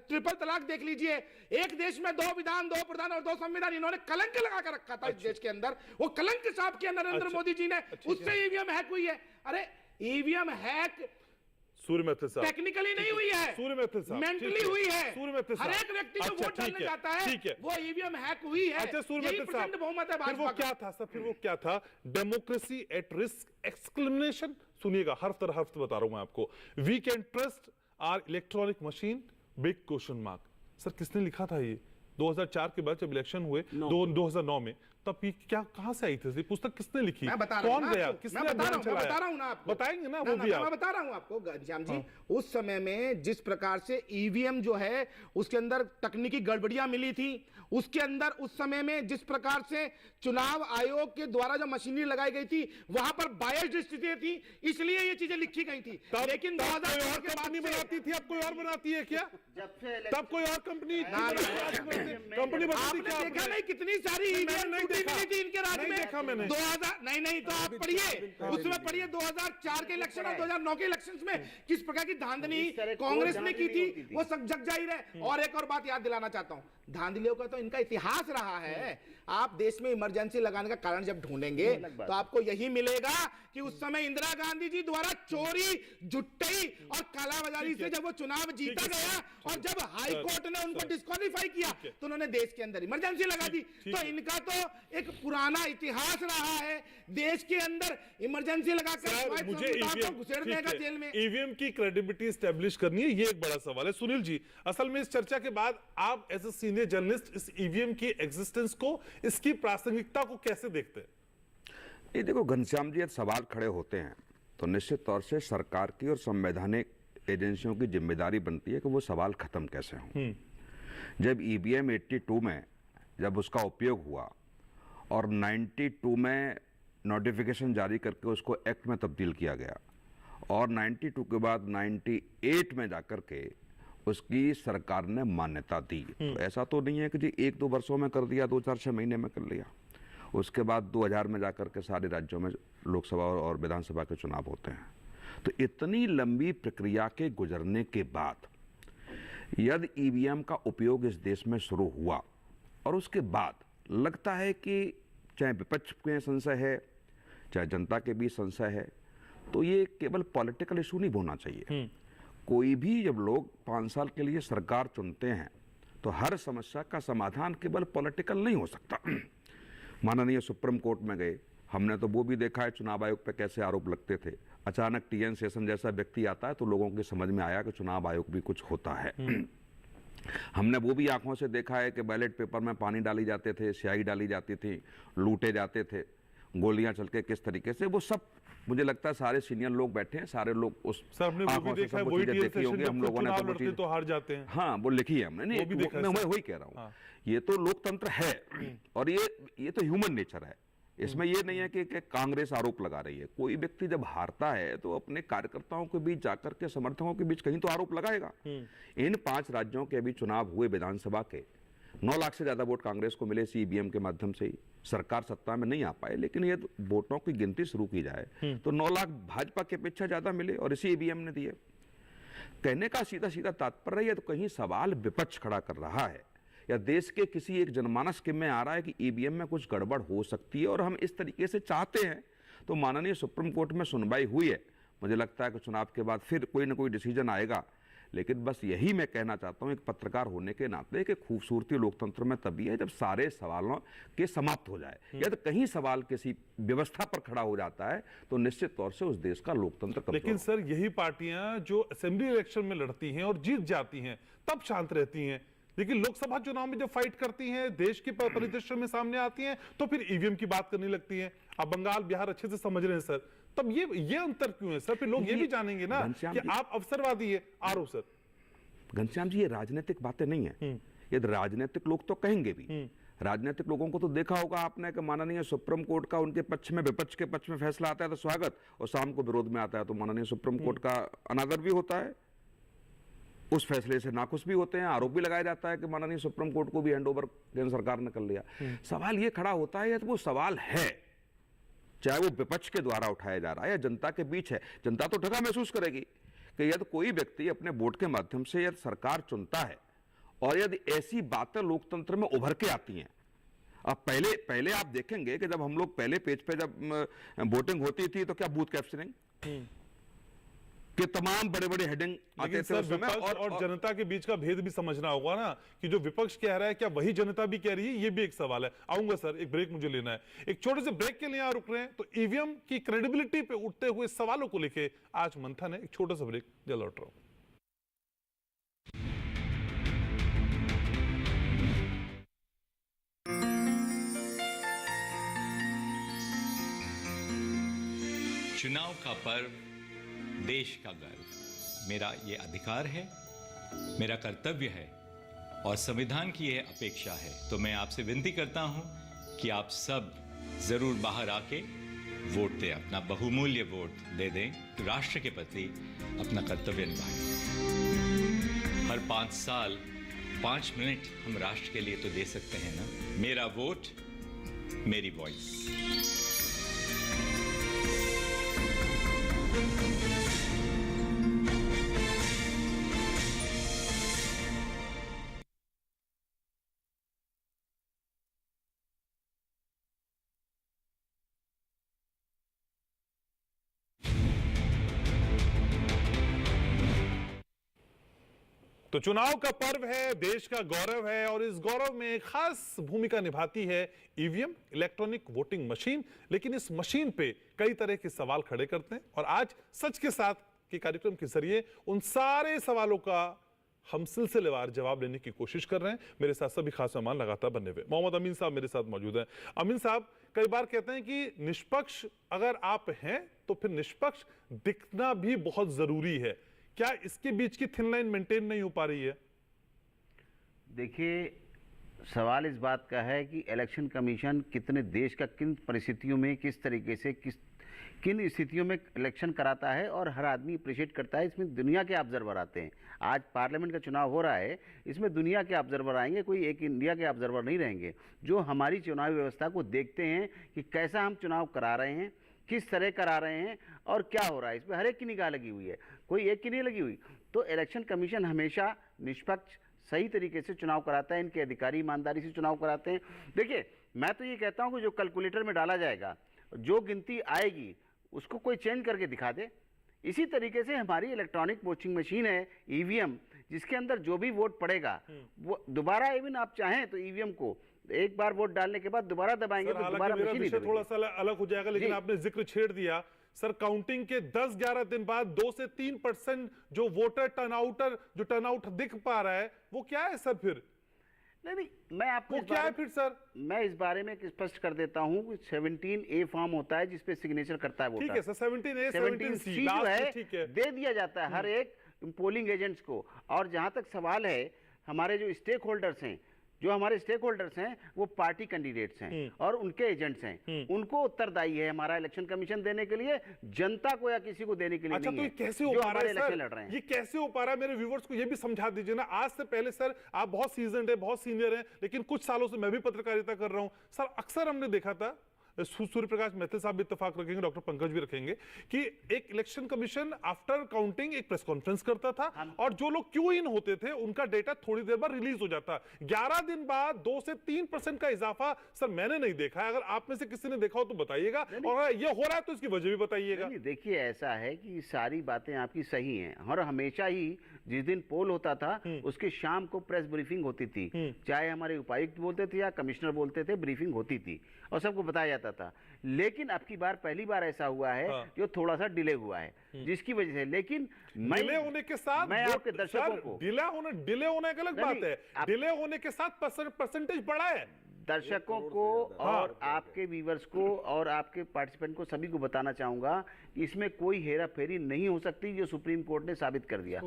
ट्रिपल तलाक देख लीजिए, एक देश में 2 विधान, 2 प्रधान और 2 संविधान, इन्होंने कलंक लगा कर रखा था इस देश के अंदर, वो कलंक साफ किया नरेंद्र मोदी जी ने, उससे ईवीएम हैक हुई है। अरे ईवीएम हैक सूर्यमित्र साहब टेक्निकली नहीं हुई है, सूर्यमित्र साहब मेंटली हुई है। सूर्यमित्र साहब, हर एक व्यक्ति जो वोट डालने जाता है वो ईवीएम हैक हुई है। अच्छा सूर्यमित्र साहब, बहुमत है फिर वो क्या था सर? फिर वो क्या था? Democracy at risk exclamation. सुनिएगा, हर्फ तर हर्फ बता रहा हूं मैं आपको। We can trust our electronic machine, big question mark. Sir किसने लिखा था ये? 2004 के बाद जब इलेक्शन हुए 2009 में, तब ये क्या कहां से आई थी पुस्तक? किसने लिखी? कौन गया? किसने अभियान चलाया? बता रहा हूं ना आपको, बताएंगे ना वो भी आप। मैं बता रहा हूं आपको घनश्याम जी, उस समय में जिस प्रकार से ईवीएम जो है उसके अंदर तकनीकी गड़बड़ियां मिली थी, उसके अंदर उस समय में जिस प्रकार से चुनाव आयोग के द्वारा जो मशीनरी लगाई गई थी वहां पर बायस्ड स्थितियां थी, इसलिए ये चीजें लिखी गई थी। लेकिन 2004 के बाद नहीं बनाती थी, अब कोई और बनाती है क्या? जब से तब कोई और कंपनी आपने देखा नहीं कितनी सारी ईवीएम मिली थी इनके राज्य में? देखा मैंने। 2000 नहीं तो आप पढ़िए, उसमें पढ़िए 2004 के इलेक्शन और 2009 के इलेक्शंस में किस प्रकार की धांधली कांग्रेस ने की थी वो सब जग जाहिर है। और एक और बात याद दिलाना चाहता हूं, धांधलियों का तो इनका इतिहास रहा है। आप देश में इमरजेंसी लगाने का कारण जब ढूंढेंगे तो आपको यही मिलेगा कि उस समय इंदिरा गांधी जी द्वारा चोरी, जुट्टई और कालाबाजारी से जब वो चुनाव जीता गया और जब हाई कोर्ट ने उनको डिस्क्वालीफाई किया तो उन्होंने देश के अंदर इमरजेंसी लगा दी। तो इनका तो एक पुराना इतिहास रहा है देश के अंदर इमरजेंसी लगाकर मुझे घुसेड़ने का जेल में। ईवीएम की क्रेडिबिलिटी स्टैब्लिश करनी है, ये एक बड़ा सवाल है। सुनील जी, असल में इस चर्चा के बाद आप एज ए सीनियर जर्नलिस्ट इस ईवीएम की एग्जिस्टेंस को, इसकी प्रासंगिकता को कैसे देखते हैं? ये देखो घनश्याम जी, सवाल खड़े होते हैं तो निश्चित तौर से सरकार की और संवैधानिक एजेंसियों की जिम्मेदारी बनती है कि वो सवाल खत्म कैसे हों। जब ईवीएम 82 में जब उसका उपयोग हुआ और 92 में नोटिफिकेशन जारी करके उसको एक्ट में तब्दील किया गया और 92 के बाद 98 में जाकर के उसकी सरकार ने मान्यता दी, तो ऐसा तो नहीं है कि जी 1-2 वर्षों में कर दिया, 2-4-6 महीने में कर लिया। उसके बाद 2000 में जाकर के सारे राज्यों में लोकसभा और विधानसभा के चुनाव होते हैं। तो इतनी लंबी प्रक्रिया के गुजरने के बाद यदि ईवीएम का उपयोग इस देश में शुरू हुआ और उसके बाद लगता है कि चाहे विपक्ष में संशय है चाहे जनता के बीच संशय है, तो ये केवल पॉलिटिकल इशू नहीं होना चाहिए। कोई भी जब लोग 5 साल के लिए सरकार चुनते हैं तो हर समस्या का समाधान केवल पॉलिटिकल नहीं हो सकता। माननीय सुप्रीम कोर्ट में गए, हमने तो वो भी देखा है चुनाव आयोग पे कैसे आरोप लगते थे। अचानक टीएन शेषन जैसा व्यक्ति आता है तो लोगों की समझ में आया कि चुनाव आयोग भी कुछ होता है। हमने वो भी आंखों से देखा है कि बैलेट पेपर में पानी डाली जाते थे, स्याही डाली जाती थी, लूटे जाते थे, गोलियां चल के किस तरीके से, वो सब मुझे लगता है सारे सीनियर लोग बैठे हैं, सारे लोग उस आंखों से सब चीजें देखी होंगी। हम लोगों ने तो हार जाते हैं, हाँ वो लिखी है हमने, नहीं मैं वही कह रहा हूँ। ये तो लोकतंत्र है और ये तो ह्यूमन नेचर है। इसमें ये नहीं है कि कांग्रेस आरोप लगा रही है। कोई व्यक्ति जब हारता है तो अपने कार्यकर्ताओं के बीच जाकर के, समर्थकों के बीच कहीं तो आरोप लगाएगा। इन 5 राज्यों के अभी चुनाव हुए विधानसभा के, 9 लाख से ज्यादा वोट कांग्रेस को मिले ईवीएम के माध्यम से ही। सरकार सत्ता में नहीं आ पाए, लेकिन ये वोटों की गिनती शुरू की जाए तो 9 लाख भाजपा के अपेक्षा ज्यादा मिले और इसी ईवीएम ने दिए। कहने का सीधा सीधा तात्पर्य है तो कहीं सवाल विपक्ष खड़ा कर रहा है या देश के किसी एक जनमानस के में आ रहा है कि ईवीएम में कुछ गड़बड़ हो सकती है और हम इस तरीके से चाहते हैं। तो माननीय सुप्रीम कोर्ट में सुनवाई हुई है, मुझे लगता है कि चुनाव के बाद फिर कोई ना कोई डिसीजन आएगा, लेकिन बस यही मैं कहना चाहता हूं एक पत्रकार होने के नाते कि खूबसूरती लोकतंत्र में तभी है जब सारे सवालों के समाप्त हो जाए। यदि कहीं सवाल किसी व्यवस्था पर खड़ा हो जाता है तो निश्चित तौर से उस देश का लोकतंत्र कमजोर लेकिन सर यही पार्टियां जो असेंबली इलेक्शन में लड़ती हैं और जीत जाती हैं तब शांत रहती हैं, लेकिन लोकसभा चुनाव में जब फाइट करती हैं, देश के परिदृश्य में सामने आती हैं, तो फिर ईवीएम की बात करने लगती हैं। अब बंगाल बिहार अच्छे से समझ रहे हैं सर, तब ये अंतर क्यों है सर? फिर लोग ये भी जानेंगे ना कि आप अवसरवादी है। आरो सर घनश्याम जी, ये राजनीतिक बातें नहीं है, ये राजनीतिक लोग तो कहेंगे भी। राजनीतिक लोगों को तो देखा होगा आपने कि माननीय सुप्रीम कोर्ट का उनके पक्ष में विपक्ष के पक्ष में फैसला आता है तो स्वागत, और शाम को विरोध में आता है तो माननीय सुप्रीम कोर्ट का अनादर भी होता है, उस फैसले से नाखुश भी होते हैं, आरोप भी लगाया जाता है कि माननीय सुप्रीम कोर्ट को भी हैंडओवर केंद्र सरकार ने कर लिया। सवाल ये खड़ा होता है यदि वो सवाल है, चाहे वो विपक्ष के द्वारा उठाया जा रहा है या जनता के बीच है, जनता तो ठगा महसूस करेगी कि यदि कोई व्यक्ति अपने वोट के माध्यम से यदि सरकार चुनता है और यदि ऐसी बातें लोकतंत्र में उभर के आती हैं। अब पहले आप देखेंगे कि जब हम लोग पहले पेज पे जब वोटिंग होती थी तो क्या बूथ कैप्चरिंग के तमाम बड़े बड़े हेडिंग आते थे उस समय, और जनता के बीच का भेद भी समझना होगा ना कि जो विपक्ष कह रहा है क्या वही जनता भी कह रही है, ये भी एक सवाल है। आऊंगा सर, एक ब्रेक मुझे लेना है, एक छोटे से ब्रेक के लिए यहां रुक रहे हैं। तो ईवीएम की क्रेडिबिलिटी पे उठते हुए सवालों को लेके आज मंथन है। एक छोटा सा ब्रेक, जल्द लौट रहा हूं। चुनाव का पर्व, देश का गर्व, मेरा ये अधिकार है, मेरा कर्तव्य है और संविधान की यह अपेक्षा है। तो मैं आपसे विनती करता हूं कि आप सब जरूर बाहर आके वोट दें, अपना बहुमूल्य वोट दे दें, राष्ट्र के प्रति अपना कर्तव्य निभाएं। हर 5 साल 5 मिनट हम राष्ट्र के लिए तो दे सकते हैं ना। मेरा वोट, मेरी वॉइस। तो चुनाव का पर्व है, देश का गौरव है और इस गौरव में खास भूमिका निभाती है ईवीएम, इलेक्ट्रॉनिक वोटिंग मशीन। लेकिन इस मशीन पे कई तरह के सवाल खड़े करते हैं और आज सच के साथ के कार्यक्रम के जरिए उन सारे सवालों का हम सिलसिलेवार जवाब लेने की कोशिश कर रहे हैं। मेरे साथ सभी खास मेहमान लगातार बने हुए। मोहम्मद अमीन साहब मेरे साथ मौजूद हैं। अमीन साहब, कई बार कहते हैं कि निष्पक्ष अगर आप हैं तो फिर निष्पक्ष दिखना भी बहुत जरूरी है। क्या इसके बीच की थिन लाइन मेंटेन नहीं हो पा रही है? देखिए, सवाल इस बात का है कि इलेक्शन कमीशन कितने देश का किन परिस्थितियों में किस तरीके से किन स्थितियों में इलेक्शन कराता है और हर आदमी अप्रिशिएट करता है। इसमें दुनिया के ऑब्जर्वर आते हैं। आज पार्लियामेंट का चुनाव हो रहा है, इसमें दुनिया के ऑब्जर्वर आएंगे, कोई एक इंडिया के ऑब्जर्वर नहीं रहेंगे, जो हमारी चुनावी व्यवस्था को देखते हैं कि कैसा हम चुनाव करा रहे हैं, किस तरह करा रहे हैं और क्या हो रहा है। इसमें हर एक की निगाह लगी हुई है, कोई एक की नहीं लगी हुई। तो इलेक्शन कमीशन हमेशा निष्पक्ष सही तरीके से चुनाव कराता है, इनके अधिकारी ईमानदारी से चुनाव कराते हैं। देखिए, मैं तो ये कहता हूं कि जो कैलकुलेटर में डाला जाएगा, जो गिनती आएगी उसको कोई चेंज करके दिखा दे। इसी तरीके से हमारी इलेक्ट्रॉनिक वोटिंग मशीन है ईवीएम, जिसके अंदर जो भी वोट पड़ेगा वो दोबारा, इवन आप चाहें तो ईवीएम को एक बार वोट डालने के बाद दोबारा दबाएंगे तो दोबारा मशीन ही दबेगी। थोड़ा सा अलग हो जाएगा, लेकिन आपने जिक्र छेड़ दिया सर। काउंटिंग के 10-11 दिन बाद 2 से 3% जो वोटर टर्नआउट दिख पा रहा है, वो क्या है सर? फिर नहीं, मैं आपको क्या है फिर सर? मैं इस बारे में स्पष्ट कर देता हूं कि 17A फॉर्म होता है जिसपे सिग्नेचर करता है वोटर। ठीक है सर, 17A 17C जो है दे दिया जाता है हर एक पोलिंग एजेंट्स को। और जहां तक सवाल है, हमारे जो स्टेक होल्डर्स हैं, वो पार्टी कैंडिडेट्स हैं और उनके एजेंट्स हैं, उनको उत्तरदायी है हमारा इलेक्शन कमीशन देने के लिए, जनता को या किसी को देने के लिए नहीं है। तो कैसे हो पा रहा है सर? ये कैसे हो पा रहा है? मेरे व्यूवर्स को ये भी समझा दीजिए ना। आज से पहले सर, आप बहुत सीजन्ड है, बहुत सीनियर हैं, लेकिन कुछ सालों से मैं भी पत्रकारिता कर रहा हूं सर। अक्सर हमने देखा था सूर्य प्रकाश मैथिल साहब भी इत्तेफाक रखेंगे, डॉक्टर पंकज भी रखेंगे कि एक इलेक्शन कमीशन आफ्टर काउंटिंग एक प्रेस कॉन्फ्रेंस करता था और जो लोग क्यू इन होते थे उनका डेटा थोड़ी देर बाद रिलीज हो जाता। 11 दिन बाद 2 से 3% का इजाफा सर मैंने नहीं देखा है। अगर आप में से किसी ने देखा हो तो बताइएगा, और ये हो रहा है तो इसकी वजह भी बताइएगा। देखिए ऐसा है कि सारी बातें आपकी सही हैं और हमेशा ही जिस दिन पोल होता था उसके शाम को प्रेस ब्रीफिंग होती थी, चाहे हमारे उपायुक्त बोलते थे या कमिश्नर बोलते थे, ब्रीफिंग होती थी और सबको बताया जाता था। लेकिन अब की बार पहली बार ऐसा हुआ है जो थोड़ा सा डिले हुआ है, जिसकी वजह से, लेकिन डिले होने के साथ मैं आपके दर्शकों को, डिले होने एक अलग बात है, डिले होने के साथ परसेंटेज बढ़ा है। दर्शकों को और आपके व्यूवर्स को और आपके पार्टिसिपेंट को सभी को बताना चाहूंगा कि इसमें कोई हेरा फेरी नहीं हो सकती, जो सुप्रीम कोर्ट ने साबित कर दिया।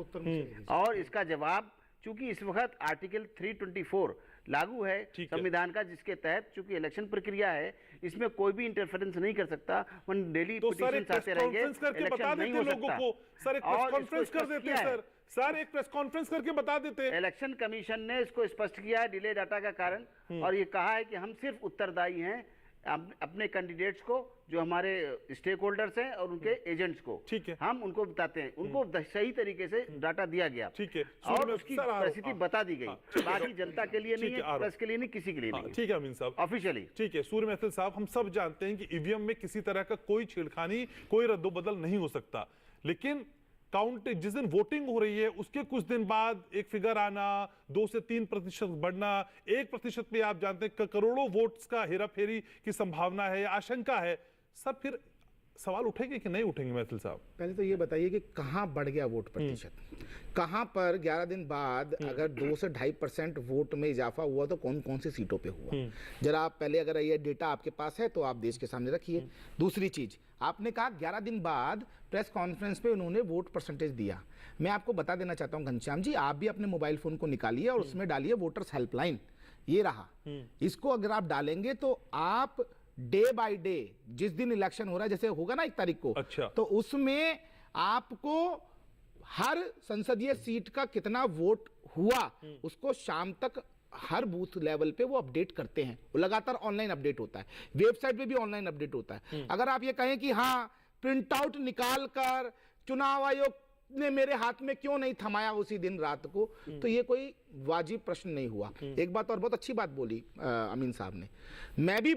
और इसका जवाब, चूंकि इस वक्त आर्टिकल 324 लागू है संविधान का, जिसके तहत चूंकि इलेक्शन प्रक्रिया है, इसमें कोई भी इंटरफेरेंस नहीं कर सकता। डेली पिटीशंस आते रहेंगे, इलेक्शन नहीं हो सकता। सर एक प्रेस कॉन्फ्रेंस कर देते सर एक प्रेस कॉन्फ्रेंस करके बता देते। इलेक्शन कमीशन ने इसको स्पष्ट किया है डिले डाटा का कारण, और ये कहा है कि हम सिर्फ उत्तरदायी हैं अपने कैंडिडेट्स को, जो हमारे स्टेक होल्डर्स हैं और उनके एजेंट्स को, ठीक है, हम उनको बताते हैं, उनको सही तरीके से डाटा दिया गया, ठीक है, और उसकी परिस्थिति बता दी गई। बाकी जनता के लिए नहीं है, प्रेस के लिए नहीं, किसी के लिए नहीं। ठीक है अमीन साहब, ऑफिशियली ठीक है। सूर्य मैथिल साहब, हम सब जानते हैं कि ईवीएम में किसी तरह का कोई छेड़खानी, कोई रद्दोबदल नहीं हो सकता, लेकिन काउंट जिस दिन वोटिंग हो रही है उसके कुछ दिन बाद एक फिगर आना, 2 से 3% बढ़ना, 1% पे आप जानते हैं करोड़ों वोट्स का हेराफेरी की संभावना है, आशंका है। सर फिर सवाल उठेंगे कि नहीं उठेंगे मैथिल साहब? पहले तो ये बताइए कि कहाँ बढ़ गया वोट प्रतिशत, कहाँ पर 11 दिन बाद अगर 2 से 2.5% वोट में इजाफा हुआ तो कौन कौन सी सीटों पे हुआ? जरा आप पहले, अगर ये डेटा आपके पास है तो आप देश के सामने रखिए। दूसरी चीज, आपने कहा 11 दिन बाद प्रेस कॉन्फ्रेंस पे उन्होंने वोट परसेंटेज दिया। मैं आपको बता देना चाहता हूं घनश्याम जी, आप भी अपने मोबाइल फोन को निकालिए और उसमें डालिए वोटर्स हेल्पलाइन, ये रहा। इसको अगर आप डालेंगे तो आप डे बाय डे, जिस दिन इलेक्शन हो रहा है, जैसे होगा ना 1 तारीख को, अच्छा, तो उसमें आपको हर संसदीय सीट का कितना वोट हुआ उसको शाम तक हर बूथ लेवल पे वो अपडेट करते हैं। वो लगातार ऑनलाइन अपडेट होता है, वेबसाइट पे भी ऑनलाइन अपडेट होता है। अगर आप ये कहें कि हाँ प्रिंट आउट निकाल कर चुनाव आयोग ने मेरे हाथ में क्यों नहीं थमाया उसी दिन रात को, तो ये कोई वाजिब प्रश्न नहीं हुआ। एक बात और बहुत अच्छी बात बोली अमीन साहब ने, मैं भी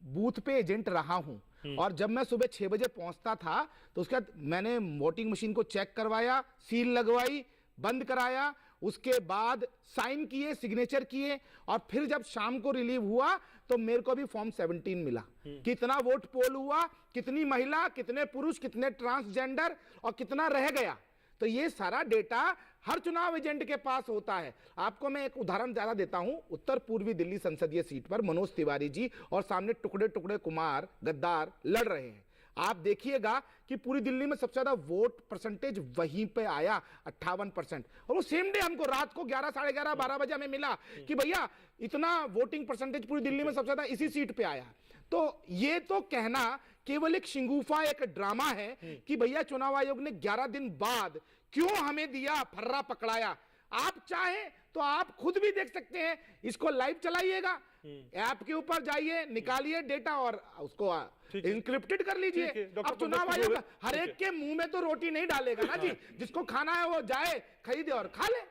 बूथ पे एजेंट रहा हूं, और जब मैं सुबह 6 बजे पहुंचता था तो उसके बाद मैंने वोटिंग मशीन को चेक करवाया, सील लगवाई, बंद कराया, उसके बाद साइन किए, सिग्नेचर किए, और फिर जब शाम को रिलीव हुआ तो मेरे को भी फॉर्म 17 मिला। कितना वोट पोल हुआ, कितनी महिला, कितने पुरुष, कितने ट्रांसजेंडर और कितना रह गया, तो ये सारा डेटा हर चुनाव एजेंट के पास होता है। आपको मैं एक उदाहरण ज्यादा देता हूं, उत्तर पूर्वी दिल्ली संसदीय सीट पर मनोज तिवारी जी और सामने टुकड़े टुकड़े कुमार गद्दार लड़ रहे हैं। आप देखिएगा कि पूरी दिल्ली में सबसे ज्यादा वोट परसेंटेज वहीं पे आया 58%, और वो सेम डे हमको रात को 11, साढ़े 11, 12 बजे हमें मिला कि भैया इतना वोटिंग परसेंटेज पूरी दिल्ली में सबसे ज्यादा इसी सीट पे आया। तो ये तो कहना केवल एक शिंगूफा, एक ड्रामा है कि भैया चुनाव आयोग ने 11 दिन बाद क्यों हमें दिया, फर्रा पकड़ाया। आप चाहें तो आप खुद भी देख सकते हैं, इसको लाइव चलाइएगा, ऐप के ऊपर जाइए, निकालिए डेटा और उसको इंक्रिप्टेड कर लीजिए। अब चुनाव आयोग हर एक के मुंह में तो रोटी नहीं डालेगा ना जी, जिसको खाना है वो जाए खरीदे और खा ले।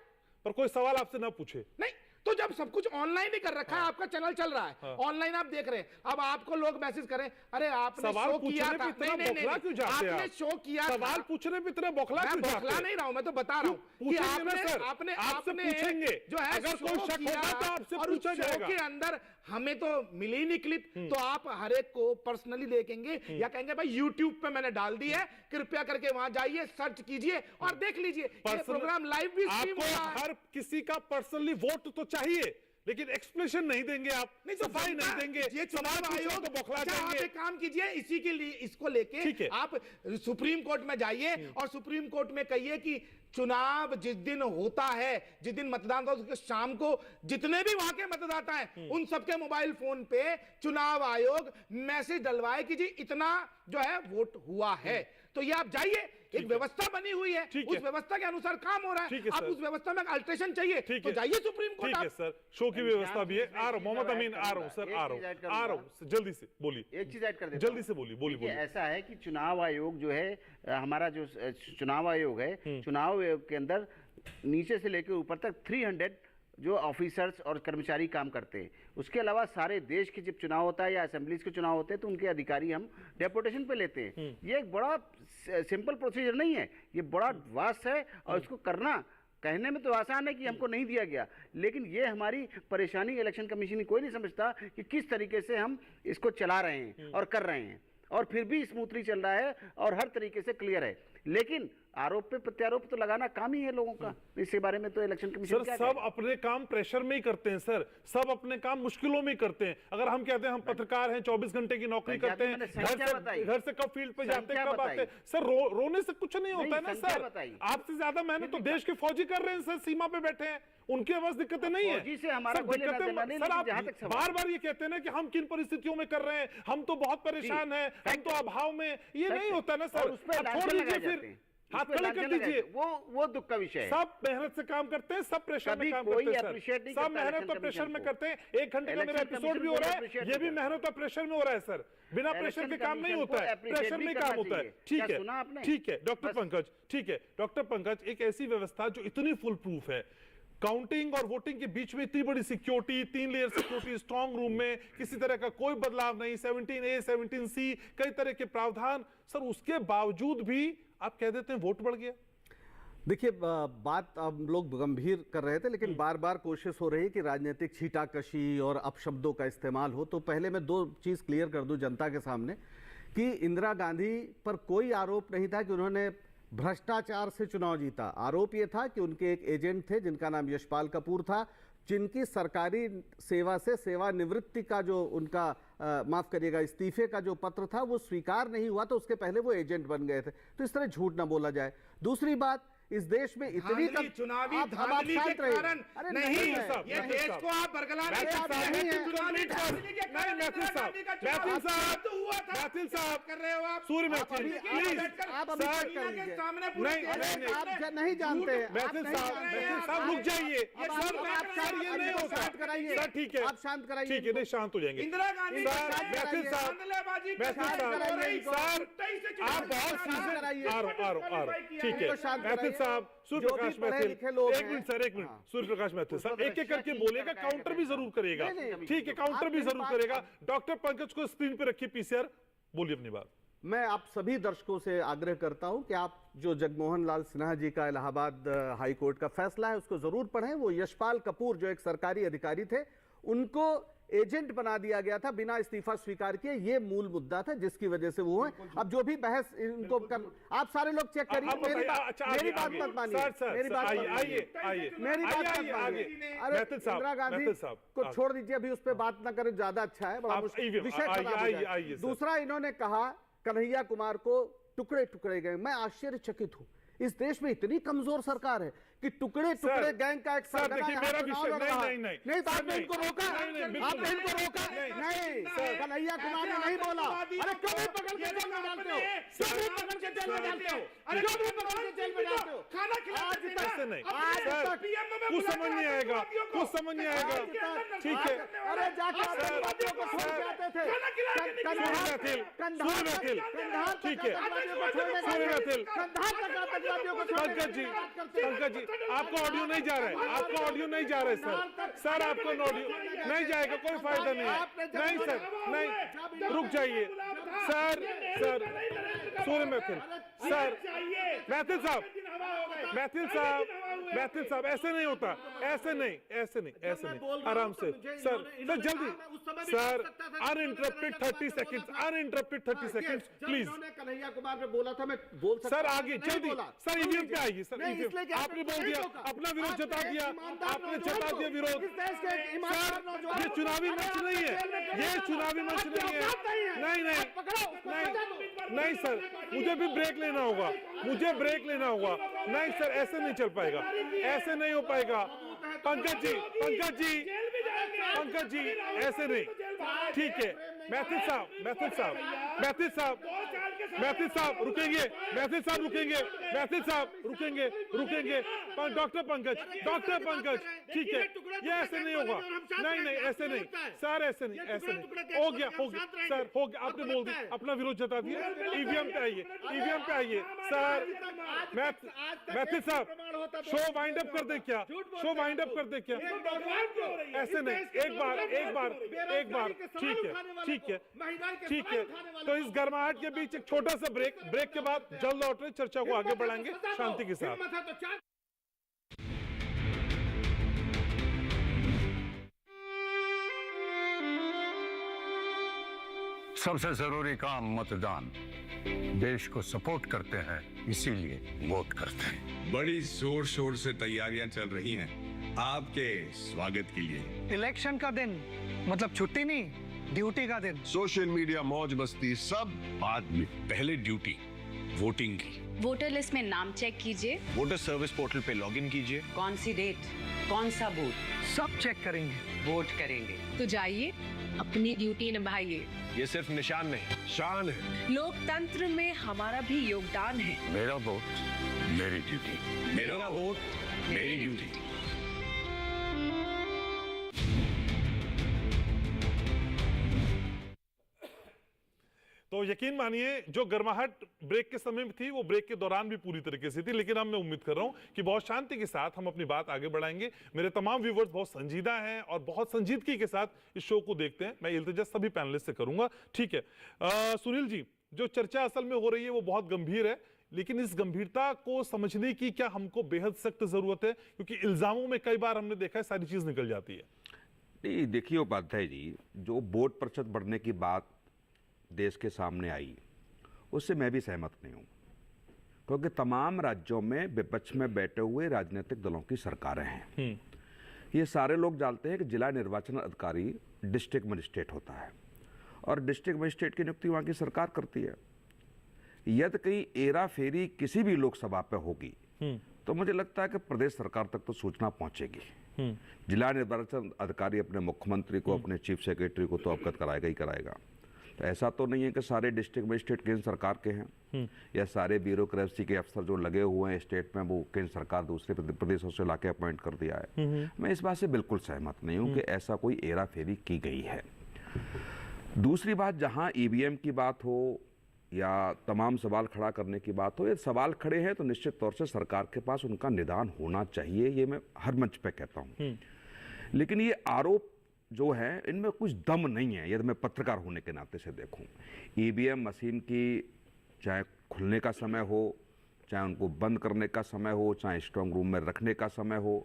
पर कोई सवाल आपसे ना पूछे नहीं, तो जब सब कुछ ऑनलाइन ही कर रखा है, आपका चैनल चल रहा है, ऑनलाइन आप देख रहे हैं, अब आपको लोग मैसेज करें, अरे आपने शो किया था, आपने शो किया, सवाल पूछने पे इतना बौखला क्यों जाते हैं? बौखला नहीं रहा हूं, मैं तो बता रहा हूं कि आपने पूछेंगे, जो है अगर कोई शक होगा तो आपसे पूछा जाएगा। के अंदर हमें तो मिली नहीं क्लिप, तो आप हर एक को पर्सनली देखेंगे या कहेंगे भाई यूट्यूब पे मैंने डाल दी है, कृपया करके वहां जाइए, सर्च कीजिए और देख लीजिए, ये प्रोग्राम लाइव भी स्ट्रीम हो रहा है। हर किसी का पर्सनली वोट तो चाहिए, लेकिन एक्सप्लेनेशन नहीं देंगे आप, नहीं सफाई नहीं देंगे, ये चुनाव आयोग तो बौखला जाएंगे। आप काम कीजिए, इसी के लिए, इसको लेके आप सुप्रीम कोर्ट में जाइए और सुप्रीम कोर्ट में कहिए कि चुनाव जिस दिन होता है, जिस दिन मतदान होता है, शाम को जितने भी वहां के मतदाता हैं उन सबके मोबाइल फोन पे चुनाव आयोग मैसेज डलवाए कि जी इतना जो है वोट हुआ है। तो ये आप जाइए, एक व्यवस्था बनी हुई है, ठीक उस है। व्यवस्था के अनुसार काम हो रहा ठीक है, है, आप सर। उस व्यवस्था में अल्टरेशन चाहिए ठीक तो है। जाइए सुप्रीम कोर्ट। ठीक है सर, शो की व्यवस्था भी है। आ रहा हूं मोहम्मद अमीन, आ रहा हूं सर, आ रहा हूं, जल्दी से बोलिए, एक चीज ऐड कर देता जल्दी से बोलिए, बोलिए। ऐसा है कि चुनाव आयोग जो है, हमारा जो चुनाव आयोग है, चुनाव आयोग के अंदर नीचे से लेकर ऊपर तक 300 जो ऑफिसर्स और कर्मचारी काम करते हैं। उसके अलावा सारे देश के जब चुनाव होता है या असेंबलीज के चुनाव होते हैं तो उनके अधिकारी हम डेपुटेशन पे लेते हैं। ये एक बड़ा सिंपल प्रोसीजर नहीं है, ये बड़ा वास्ट है और इसको करना कहने में तो आसान है कि हमको नहीं दिया गया, लेकिन ये हमारी परेशानी इलेक्शन कमीशन कोई नहीं समझता कि किस तरीके से हम इसको चला रहे हैं और कर रहे हैं, और फिर भी स्मूथली चल रहा है और हर तरीके से क्लियर है। लेकिन आरोप पे प्रत्यारोप तो लगाना काम ही है लोगों का, इसके बारे में तो इलेक्शन कमीशन सर सब अपने काम प्रेशर में ही करते हैं सर, सब अपने काम मुश्किलों में करते हैं। अगर हम कहते हैं हम पत्रकार हैं, 24 घंटे की नौकरी करते हैं, घर से कब फील्ड पे जाते हैं, कब आते हैं, सर रोने से कुछ नहीं होता है ना सर। आपसे ज्यादा मेहनत तो देश के फौजी कर रहे हैं सर, सीमा पे बैठे हैं, उनके पास दिक्कतें नहीं है सर। आप बार बार ये कहते हैं ना कि हम किन परिस्थितियों में कर रहे हैं, हम तो बहुत परेशान हैं, हम तो अभाव में, ये नहीं होता ना सर। छोड़ दीजिए, फिर हाथ खड़े कर दीजिए, वो दुख का विषय है। सब मेहनत से काम करते हैं, सब प्रेशर में काम करते हैं सर, सब मेहनत और प्रेशर में करते हैं। 1 घंटे का मेरा एपिसोड भी हो रहा है, ये भी मेहनत और प्रेशर में हो रहा है सर। बिना प्रेशर के काम नहीं होता है, प्रेशर में काम होता है। ठीक है, ठीक है डॉक्टर पंकज, ठीक है डॉक्टर पंकज, एक ऐसी व्यवस्था जो इतनी फुल प्रूफ है, काउंटिंग और वोटिंग के बीच में इतनी बड़ी security, 3 layer security, strong room में किसी तरह का कोई बदलाव नहीं, 17A 17C कई तरह के प्रावधान, सर उसके बावजूद भी आप कह देते हैं वोट बढ़ गया। देखिए बात हम लोग गंभीर कर रहे थे, लेकिन बार बार कोशिश हो रही है कि राजनीतिक छीटाकशी और अपशब्दों का इस्तेमाल हो। तो पहले मैं 2 चीज क्लियर कर दूं जनता के सामने कि इंदिरा गांधी पर कोई आरोप नहीं था कि उन्होंने भ्रष्टाचार से चुनाव जीता। आरोप यह था कि उनके एक एजेंट थे जिनका नाम यशपाल कपूर था, जिनकी सरकारी सेवा से सेवानिवृत्ति का जो उनका माफ करिएगा इस्तीफे का जो पत्र था वो स्वीकार नहीं हुआ, तो उसके पहले वो एजेंट बन गए थे। तो इस तरह झूठ ना बोला जाए। दूसरी बात, इस देश में इतनी चुनावी धांधली के कारण नहीं, ये देश को आप बरकरार कर रहे हो आप। सूर्य मैथिल प्लीज, आप नहीं जानते, साहब रुक जाइए सर, ये नहीं होता सर। ठीक है, आप शांत कराइए, ठीक है, नहीं शांत हो जाएंगे इंदिरा गांधी मैथिल साहब, सर आप बहुत सीजन आ रहा ठीक है मैथिल साहब, सूर्य प्रकाश मैथिल, एक मिनट सर, एक मिनट सूर्य प्रकाश मैथिल साहब, एक एक करके बोलेगा, काउंटर भी जरूर करेगा, ठीक है काउंटर भी जरूर करेगा। डॉक्टर पंकज को स्क्रीन पे रखिए पीसीआर, बोलिए अपनी बात। मैं आप सभी दर्शकों से आग्रह करता हूं कि आप जो जगमोहन लाल सिन्हा जी का इलाहाबाद हाई कोर्ट का फैसला है उसको जरूर पढ़ें। वो यशपाल कपूर जो एक सरकारी अधिकारी थे, उनको एजेंट बना दिया गया था बिना इस्तीफा स्वीकार किए, ये मूल मुद्दा था जिसकी वजह से वो है। अब जो भी बहस इनको कर, आप सारे लोग चेक करिए, मेरी बात मत मानिए, मेरी बात अरे इंदिरा गांधी को छोड़ दीजिए, अभी उस पर बात ना करें, ज्यादा अच्छा है, बड़ा विषय खराब हो जाए। दूसरा, इन्होंने कहा कन्हैया कुमार को टुकड़े टुकड़े गए। मैं आश्चर्यचकित हूं, इस देश में इतनी कमजोर सरकार है कि टुकड़े टुकड़े गैंग का एक सरगना नहीं तो आपने इनको रोका, आपने इनको रोका नहीं, कन्हैया कुमार ने नहीं बोला। अरे क्यों नहीं पकड़ के जेल में डालते हो, क्यों नहीं पकड़ के जेल में डालते हो, क्यों नहीं पकड़ के जेल में डालते हो? खाना खिलाते नहीं, आज तक कुछ समझ नहीं आएगा, कुछ समझ नहीं आएगा, ठीक है। अरे जाके आतंकवादियों को छोड़ के आते थे, पंकज जी, पंकज जी आपको ऑडियो नहीं जा रहा है, आपको ऑडियो नहीं जा रहा है सर, सर आपको ऑडियो नहीं जाएगा, कोई फायदा नहीं है, नहीं सर, नहीं रुक जाइए सर, सर सूर्य मैथिल, सर मैथिल साहब, मैथिल साहब, मैथिल साहब ऐसे नहीं होता, ऐसे नहीं, ऐसे नहीं, ऐसे नहीं, आराम से सर, सर जल्दी sir, uninterrupted 30 seconds, uninterrupted 30 seconds please. Kanhaiya Kumar ने बोला था, मैं बोल सकता सर आगे जल्दी, सर ईवीएम पे आइए सर, आपने बोल दिया, अपना विरोध जता दिया, आपने जता दिया विरोध। सर ये चुनावी मंच नहीं है, ये चुनावी मंच नहीं है, नहीं नहीं नहीं नहीं सर, मुझे भी ब्रेक लेना होगा, मुझे ब्रेक लेना होगा, नहीं सर ऐसे नहीं चल पाएगा, ऐसे नहीं हो पाएगा। पंकज जी, पंकज जी, पंकज जी ऐसे नहीं, ठीक है मैथिल साहब, मैथिल साहब, मैथिल साहब, मैथिल साहब रुकेंगे, मैथिल साहब रुकेंगे, मैथिल साहब रुकेंगे, रुकेंगे। डॉक्टर पंकज, ठीक है, ये ऐसे नहीं होगा, नहीं नहीं ऐसे नहीं सर, ऐसे नहीं, ऐसे नहीं, हो गया सर, हो गया, आपने बोल दिया, अपना विरोध जता दिया। ईवीएम पे आइए, ईवीएम पे आइए सर। मैथिल साहब शो वाइंड अप कर दे क्या, शो वाइंड अप कर दे क्या, ऐसे नहीं, एक बार, ठीक है। तो इस गर्माहट के बीच एक छोटा सा ब्रेक के बाद जल्द लौट रहे, चर्चा को आगे बढ़ाएंगे शांति के साथ। सबसे जरूरी काम मतदान, देश को सपोर्ट करते हैं इसीलिए वोट करते हैं। बड़ी जोर शोर से तैयारियां चल रही हैं आपके स्वागत के लिए। इलेक्शन का दिन मतलब छुट्टी नहीं, ड्यूटी का दिन। सोशल मीडिया, मौज मस्ती सब बाद में, पहले ड्यूटी वोटिंग की। वोटर लिस्ट में नाम चेक कीजिए, वोटर सर्विस पोर्टल पे लॉगिन कीजिए, कौन सी डेट, कौन सा बूथ, सब चेक करेंगे, वोट करेंगे। तो जाइए अपनी ड्यूटी निभाइए। ये सिर्फ निशान नहीं, शान है। लोकतंत्र में हमारा भी योगदान है। मेरा वोट मेरी ड्यूटी, मेरा वोट मेरी ड्यूटी। तो यकीन मानिए जो गर्माहट ब्रेक के समय में थी वो ब्रेक के दौरान भी पूरी तरीके से थी, लेकिन अब मैं उम्मीद कर रहा हूं कि बहुत शांति के साथ हम अपनी बात आगे बढ़ाएंगे। मेरे तमाम व्यूवर्स बहुत संजीदा हैं और बहुत संजीदगी के साथ इस शो को देखते हैं। मैं इल्तिजा सभी पैनलिस्ट से करूंगा, ठीक है। सुनील जी, जो चर्चा असल में हो रही है वो बहुत गंभीर है, लेकिन इस गंभीरता को समझने की क्या हमको बेहद सख्त जरूरत है? क्योंकि इल्जामों में कई बार हमने देखा है सारी चीज निकल जाती है। नहीं, देखिए उपाध्याय जी, जो वोट प्रतिशत बढ़ने की बात देश के सामने आई उससे मैं भी सहमत नहीं हूं, क्योंकि तमाम राज्यों में विपक्ष में बैठे हुए राजनीतिक दलों की सरकारें हैं। ये सारे लोग जानते हैं कि जिला निर्वाचन अधिकारी डिस्ट्रिक्ट मजिस्ट्रेट होता है और डिस्ट्रिक्ट मजिस्ट्रेट की नियुक्ति वहां की सरकार करती है। यदि कहीं एरा फेरी किसी भी लोकसभा पे होगी तो मुझे लगता है कि प्रदेश सरकार तक तो सूचना पहुंचेगी। जिला निर्वाचन अधिकारी अपने मुख्यमंत्री को, अपने चीफ सेक्रेटरी को तो अवगत कराएगा ही कराएगा। तो ऐसा तो नहीं है कि सारे डिस्ट्रिक्ट मजिस्ट्रेट केंद्र सरकार के हैं या सारे ब्यूरोक्रेसी के अफसर जो लगे हुए हैं स्टेट में वो केंद्र सरकार दूसरे प्रदेशों से लाके अपॉइंट कर दिया है। मैं इस बात से बिल्कुल सहमत नहीं हूं कि ऐसा कोई हेरा फेरी की गई है। दूसरी बात, जहां ईवीएम की बात हो या तमाम सवाल खड़ा करने की बात हो, ये सवाल खड़े हैं तो निश्चित तौर से सरकार के पास उनका निदान होना चाहिए, ये मैं हर मंच पे कहता हूँ। लेकिन ये आरोप जो है इनमें कुछ दम नहीं है, यदि मैं पत्रकार होने के नाते से देखूं। ईवीएम मशीन की चाहे खुलने का समय हो, चाहे उनको बंद करने का समय हो, चाहे स्ट्रांग रूम में रखने का समय हो,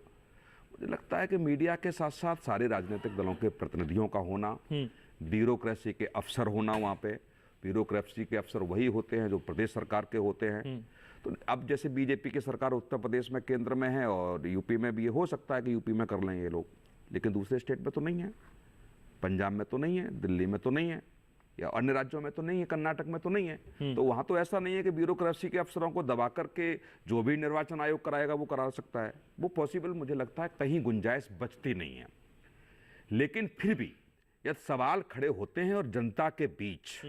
मुझे लगता है कि मीडिया के साथ साथ सारे राजनीतिक दलों के प्रतिनिधियों का होना, ब्यूरोक्रेसी के अफसर होना, वहाँ पे ब्यूरोक्रेसी के अफसर वही होते हैं जो प्रदेश सरकार के होते हैं। तो अब जैसे बीजेपी की सरकार उत्तर प्रदेश में केंद्र में है और यूपी में भी ये हो सकता है कि यूपी में कर लें ये लोग, लेकिन दूसरे स्टेट में तो नहीं है, पंजाब में तो नहीं है, दिल्ली में तो नहीं है, या अन्य राज्यों में तो नहीं है, कर्नाटक में तो नहीं है। तो वहां तो ऐसा नहीं है कि ब्यूरोक्रेसी के अफसरों को दबा करके जो भी निर्वाचन आयोग कराएगा वो करा सकता है। वो पॉसिबल मुझे लगता है कहीं गुंजाइश बचती नहीं है। लेकिन फिर भी यदि सवाल खड़े होते हैं और जनता के बीच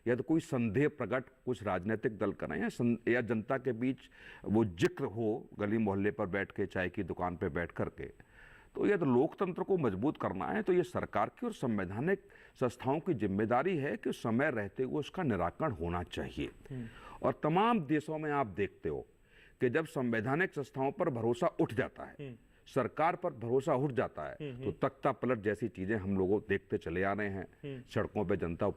यदि कोई संदेह प्रकट कुछ राजनीतिक दल करें या जनता के बीच वो जिक्र हो गली मोहल्ले पर बैठ के, चाय की दुकान पर बैठ करके, तो यदि लोकतंत्र को मजबूत करना है तो ये सरकार की और संवैधानिक संस्थाओं की जिम्मेदारी है कि समय रहते हुए उसका निराकरण होना चाहिए। और तमाम देशों में आप देखते हो कि जब संवैधानिक संस्थाओं पर भरोसा उठ जाता है, सरकार पर भरोसा उठ जाता है, तो तख्ता पलट जैसी चीजें हम लोग देखते चले आ रहे हैं। सड़कों पे जनता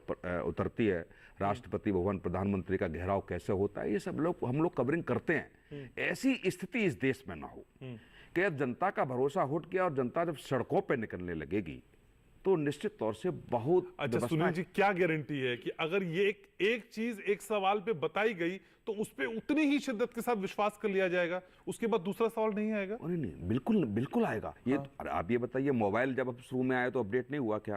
उतरती है, राष्ट्रपति भवन, प्रधानमंत्री का घेराव कैसे होता है, ये सब लोग हम लोग कवरिंग करते हैं। ऐसी स्थिति इस देश में ना हो कि जनता का भरोसा उठ गया और जनता जब सड़कों पे निकलने लगेगी तो निश्चित तौर से बहुत। अच्छा सुनील जी, क्या गारंटी है कि अगर ये एक चीज एक सवाल पे बताई गई तो उस पे उतनी ही शिद्दत के साथ विश्वास कर लिया जाएगा, उसके बाद दूसरा सवाल नहीं आएगा? नहीं, बिल्कुल बिल्कुल आएगा। ये आप ये बताइए, मोबाइल जब शुरू में आए तो अपडेट नहीं हुआ क्या?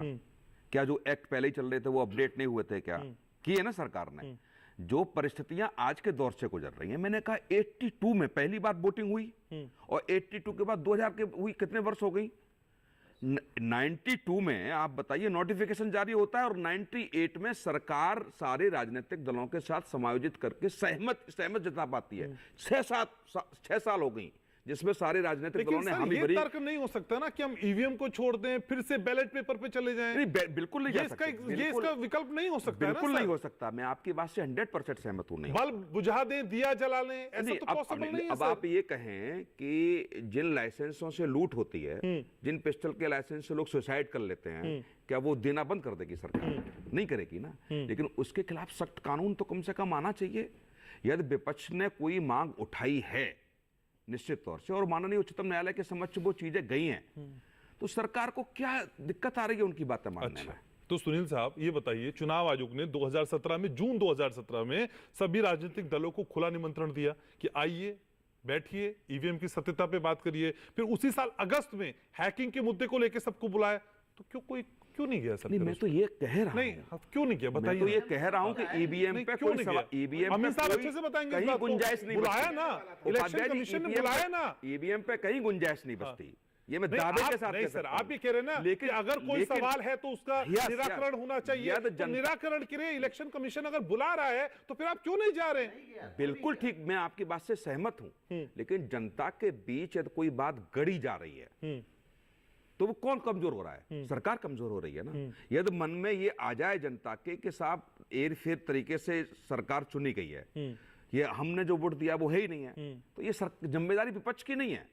क्या जो एक्ट पहले ही चल रहे थे वो अपडेट नहीं हुए थे क्या? किए ना सरकार ने। जो परिस्थितियां आज के दौर से गुजर रही हैं, मैंने कहा 82 में पहली बार वोटिंग हुई और 82 के बाद 2000 के हुई, कितने वर्ष हो गई? 92 में आप बताइए नोटिफिकेशन जारी होता है और 98 में सरकार सारे राजनीतिक दलों के साथ समायोजित करके सहमत जता पाती है। 6 साल हो गई जिसमें सारे राजनीतिक दलों ने हामी भरी। ये तर्क नहीं हो सकता ना कि हम ईवीएम को छोड़ दें फिर से बैलेट पेपर पे चले जाएं। नहीं, बिल्कुल नहीं जा सकता। ये इसका विकल्प नहीं हो सकता। बिल्कुल नहीं हो सकता। मैं आपकी बात से 100% सहमत हूं। नहीं, बल्ब बुझा दें, दिया जला लें, ऐसा तो पॉसिबल नहीं है। अब आप ये कहें कि जिन लाइसेंसों से लूट होती है, जिन पिस्टल के लाइसेंस से लोग सुसाइड कर लेते हैं, क्या वो देना बंद कर देगी सरकार? नहीं करेगी ना। लेकिन उसके खिलाफ सख्त कानून तो कम से कम आना चाहिए। यदि विपक्ष ने कोई मांग उठाई है निश्चित तौर से और माननीय उच्चतम न्यायालय के समक्ष वो चीजें गई हैं, तो सरकार को क्या दिक्कत आ रही है उनकी बातें मानने में? तो सुनील साहब ये बताइए, चुनाव आयोग ने 2017 में, जून 2017 में सभी राजनीतिक दलों को खुला निमंत्रण दिया कि आइए, बैठिए, ईवीएम की सत्यता पे बात करिए। फिर उसी साल अगस्त में हैकिंग के मुद्दे को लेकर सबको बुलाया, तो क्यों नहीं गया सर? नहीं, मैं तो ये कह रहा हूं। नहीं, क्यों नहीं किया बताइए? मैं तो ये कह रहा हूं कि ईवीएम पे कोई ईवीएम अमित साहब अच्छे से बताएंगे, कहीं गुंजाइश नहीं बुलाया ना, इलेक्शन कमीशन ने बुलाया ना, ईवीएम पे कहीं गुंजाइश नहीं बचती। ये मैं दावे के साथ नहीं सर, आप भी कह रहे हैं ना, लेकिन अगर कोई सवाल है तो उसका निराकरण होना चाहिए। तो निराकरण के लिए इलेक्शन कमीशन अगर बुला रहा है तो फिर आप क्यों नहीं जा रहे हैं? बिल्कुल ठीक, मैं आपकी बात से सहमत हूं, लेकिन जनता के बीच यदि कोई बात गढ़ी जा रही है तो वो कौन कमजोर हो रहा है? सरकार कमजोर हो रही है ना। यदि मन में ये आ जाए जनता के कि साहब एरफेर तरीके से सरकार चुनी गई है, ये हमने जो वोट दिया वो है ही नहीं है, तो ये जिम्मेदारी विपक्ष की नहीं है।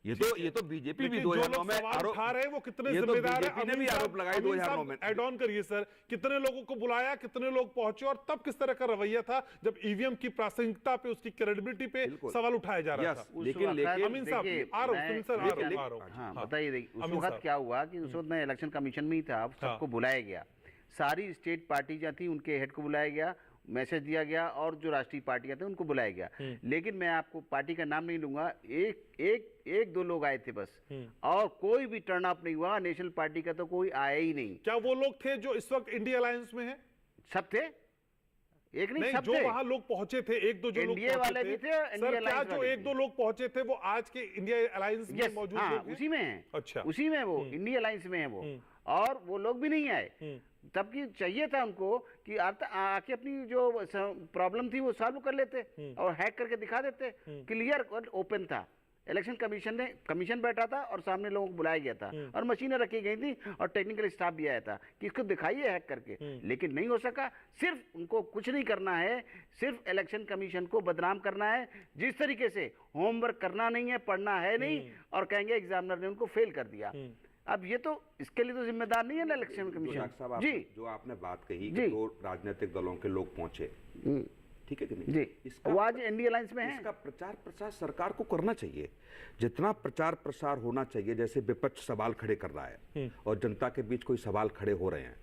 ये तो बीजेपी भी 2009 में आरोप उठा रहे हैं, वो कितने ये तो जिम्मेदार बीजेपी ने भी आरोप लगाए 2009 में। ऐड ऑन करिए सर, कितने लोगों को बुलाया, कितने लोग पहुंचे और तब किस तरह का रवैया था जब ईवीएम की प्रासंगिकता पे, उसकी क्रेडिबिलिटी पे सवाल उठाया जा रहा था? लेकिन अमीन साहब बताइए, उस वक्त क्या हुआ कि उस वक्त मैं इलेक्शन कमीशन में ही था, सबको बुलाया गया, सारी स्टेट पार्टी जो थी उनके हेड को बुलाया गया, मैसेज दिया गया और जो राष्ट्रीय पार्टियां थे उनको बुलाया गया। लेकिन मैं आपको पार्टी का नाम नहीं लूंगा, एक दो लोग आए थे बस, और कोई भी टर्न अप नहीं हुआ। नेशनल पार्टी का तो कोई आया ही नहीं। क्या वो लोग थे जो इस वक्त इंडिया अलायंस में हैं? सब थे, एक नहीं सब जो थे। वहां लोग पहुंचे थे, एक दो जो लोग इंडिया वाले भी थे, सर क्या जो एक दो लोग पहुंचे थे वो आज के इंडिया अलायंस में मौजूद हैं? उसी में है। अच्छा, उसी में वो इंडिया अलायंस में है वो, और वो लोग भी नहीं आए। तब की चाहिए था उनको कि आके अपनी जो प्रॉब्लम थी वो सॉल्व कर लेते और हैक करके दिखा देते। क्लियर ओपन था। इलेक्शन कमीशन बैठा था और सामने लोगों को बुलाया गया था और मशीनें रखी गई थी और टेक्निकल स्टाफ भी आया था कि इसको दिखाइए हैक करके, लेकिन नहीं हो सका। सिर्फ उनको कुछ नहीं करना है, सिर्फ इलेक्शन कमीशन को बदनाम करना है। जिस तरीके से होमवर्क करना नहीं है, पढ़ना है नहीं, और कहेंगे एग्जामिनर ने उनको फेल कर दिया। अब ये तो इसके लिए तो जिम्मेदार नहीं है ना इलेक्शन कमीशन जी। जो आपने बात कही कि दो राजनीतिक दलों के लोग पहुंचे, ठीक है कि नहीं जी, वो आज इंडिया अलायंस में है। इसका प्रचार प्रसार सरकार को करना चाहिए, जितना प्रचार प्रसार होना चाहिए। जैसे विपक्ष सवाल खड़े कर रहा है और जनता के बीच कोई सवाल खड़े हो रहे हैं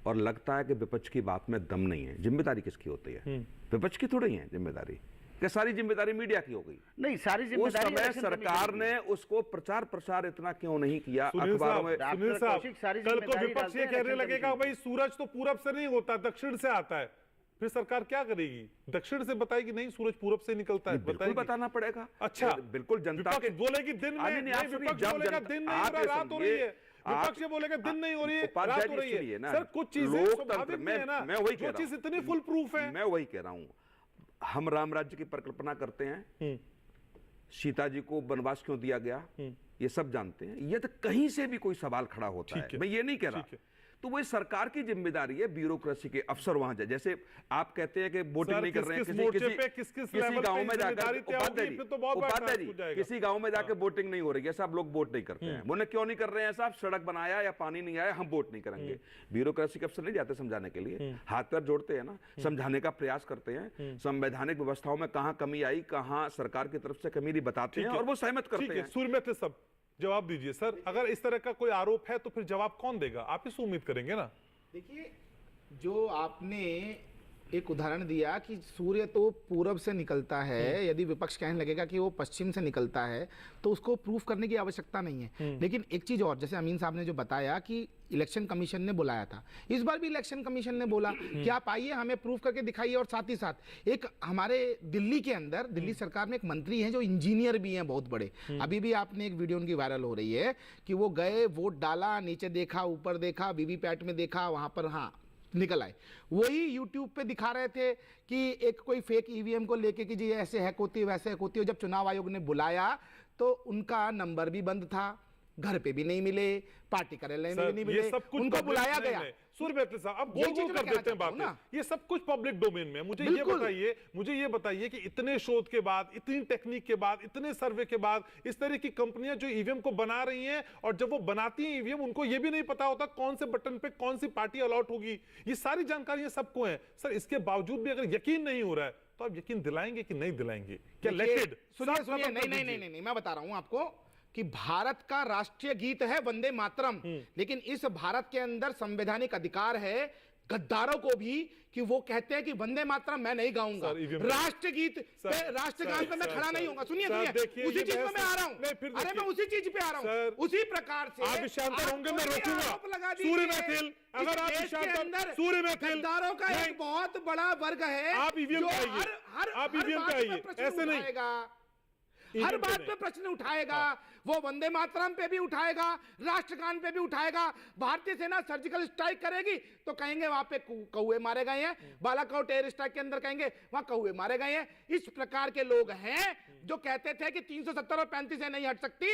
और लगता है कि विपक्ष की बात में दम नहीं है, जिम्मेदारी किसकी होती है? विपक्ष की थोड़ी है जिम्मेदारी, कि सारी जिम्मेदारी मीडिया की हो गई? नहीं, सारी जिम्मेदारी उस समय सरकार ने उसको प्रचार प्रसार इतना क्यों नहीं किया? अखबारों में सुनील साहब, कल को विपक्ष ये कहने लगेगा भाई सूरज तो पूरब से नहीं होता, दक्षिण से आता है, फिर सरकार क्या करेगी? दक्षिण से बताएगी नहीं, सूरज पूरब से निकलता है, बिल्कुल बताना पड़ेगा। अच्छा, बिल्कुल जनता के बोलेगी दिन में, विपक्ष बोलेगा दिन नहीं हो रहा, रात हो रही है। विपक्ष ये बोलेगा दिन नहीं हो रही है, रात हो रही है। सर कुछ चीजें स्वाभाविक है ना, जो चीज इतनी फुल प्रूफ है। मैं वही कह रहा हूँ, हम राम राज्य की परिकल्पना करते हैं, सीता जी को वनवास क्यों दिया गया ये सब जानते हैं। ये तो कहीं से भी कोई सवाल खड़ा होता है, मैं ये नहीं कह रहा, तो वो सरकार की जिम्मेदारी है, ब्यूरोक्रेसी के अफसर वहां जाए। जैसे आप कहते हैं कि वोटिंग नहीं कर रहे हैं, किसी गांव में जाकर उपाध्याय जी किसी गांव में जाकर वोटिंग नहीं हो रही है, सब लोग वोट नहीं करते हैं, बोले क्यों नहीं कर रहे हैं साहब? सड़क बनाया या पानी नहीं आया, हम वोट नहीं करेंगे। ब्यूरोक्रेसी के अफसर नहीं जाते समझाने के लिए, हाथ पैर जोड़ते हैं ना, समझाने का प्रयास करते हैं, संवैधानिक व्यवस्थाओं में कहां कमी आई, कहां सरकार की तरफ से कमी नहीं बताते हैं और वो सहमत करते हैं। सूर्य में थे सब। जवाब दीजिए सर, अगर इस तरह का कोई आरोप है तो फिर जवाब कौन देगा? आप ही से उम्मीद करेंगे ना। देखिए, जो आपने एक उदाहरण दिया कि सूर्य तो पूरब से निकलता है, यदि विपक्ष कहने लगेगा कि वो पश्चिम से निकलता है तो उसको प्रूफ करने की आवश्यकता नहीं है। लेकिन एक चीज और, जैसे अमीन साहब ने जो बताया कि इलेक्शन कमीशन ने बुलाया था, इस बार भी इलेक्शन कमीशन ने बोला कि आप आइए, हमें प्रूफ करके दिखाइए। और साथ ही साथ एक हमारे दिल्ली के अंदर, दिल्ली सरकार में एक मंत्री हैं जो इंजीनियर भी हैं बहुत बड़े, अभी भी आपने एक वीडियो उनकी वायरल हो रही है कि वो गए, वोट डाला, नीचे देखा, ऊपर देखा, वीवीपैट में देखा, वहां पर हाँ निकल आए। वही यूट्यूब पे दिखा रहे थे कि एक कोई फेक ईवीएम को लेके कि जी ऐसे हैक होती है, वैसे हैक होती है। जब चुनाव आयोग ने बुलाया तो उनका नंबर भी बंद था, घर पे भी नहीं मिले, पार्टी कार्यालय में भी नहीं मिले, उनको बुलाया गया। सूर्य मेहता साहब, अब बोल कर देते हैं बातें, ये सब कुछ पब्लिक डोमेन में। मुझे ये बताइए कि इतने शोध के बाद, इतनी टेक्निक के बाद, इतने सर्वे के बाद, इस तरह की कंपनियां जो ईवीएम को बना रही हैं, और जब वो बनाती हैं ईवीएम, उनको ये भी नहीं पता होता कौन से बटन पे कौन सी पार्टी अलॉट होगी। ये सारी जानकारियां सबको है सर। इसके बावजूद भी अगर यकीन नहीं हो रहा है तो आप यकीन दिलाएंगे कि नहीं दिलाएंगे? क्या लेटेड? सुनिए, नहीं, मैं बता रहा हूं आपको कि भारत का राष्ट्रीय गीत है वंदे मातरम, लेकिन इस भारत के अंदर संवैधानिक अधिकार है गद्दारों को भी कि वो कहते हैं कि वंदे मातरम मैं नहीं गाऊंगा, राष्ट्र गीत राष्ट्रगान पे मैं खड़ा नहीं होऊंगा। सुनिए, उसी चीज में मैं आ रहा हूँ, अरे मैं उसी चीज पे आ रहा हूँ। उसी प्रकार से आप शांत होंगे, मैं रोकूंगा। सूर्य महफिल, अगर आप शांत, सूर्य महफिल, गद्दारों का एक बहुत बड़ा वर्ग है। आप ईवीएम पे आइए, आप ईवीएम पे आइए, ऐसे नहीं, हर बात पे प्रश्न उठाएगा। वो वंदे मातरम पे भी उठाएगा, राष्ट्रगान पे भी उठाएगा। भारतीय सेना सर्जिकल स्ट्राइक करेगी तो कहेंगे वहां पे कौवे मारे गए हैं, बालाकोट एयर स्ट्राइक के अंदर कहेंगे वहां कौवे मारे गए हैं। इस प्रकार के लोग हैं जो कहते थे कि 370 और 35 से नहीं हट सकती,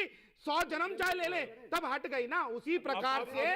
100 जन्म चाहे ले ले, तब हट गई ना। उसी प्रकार से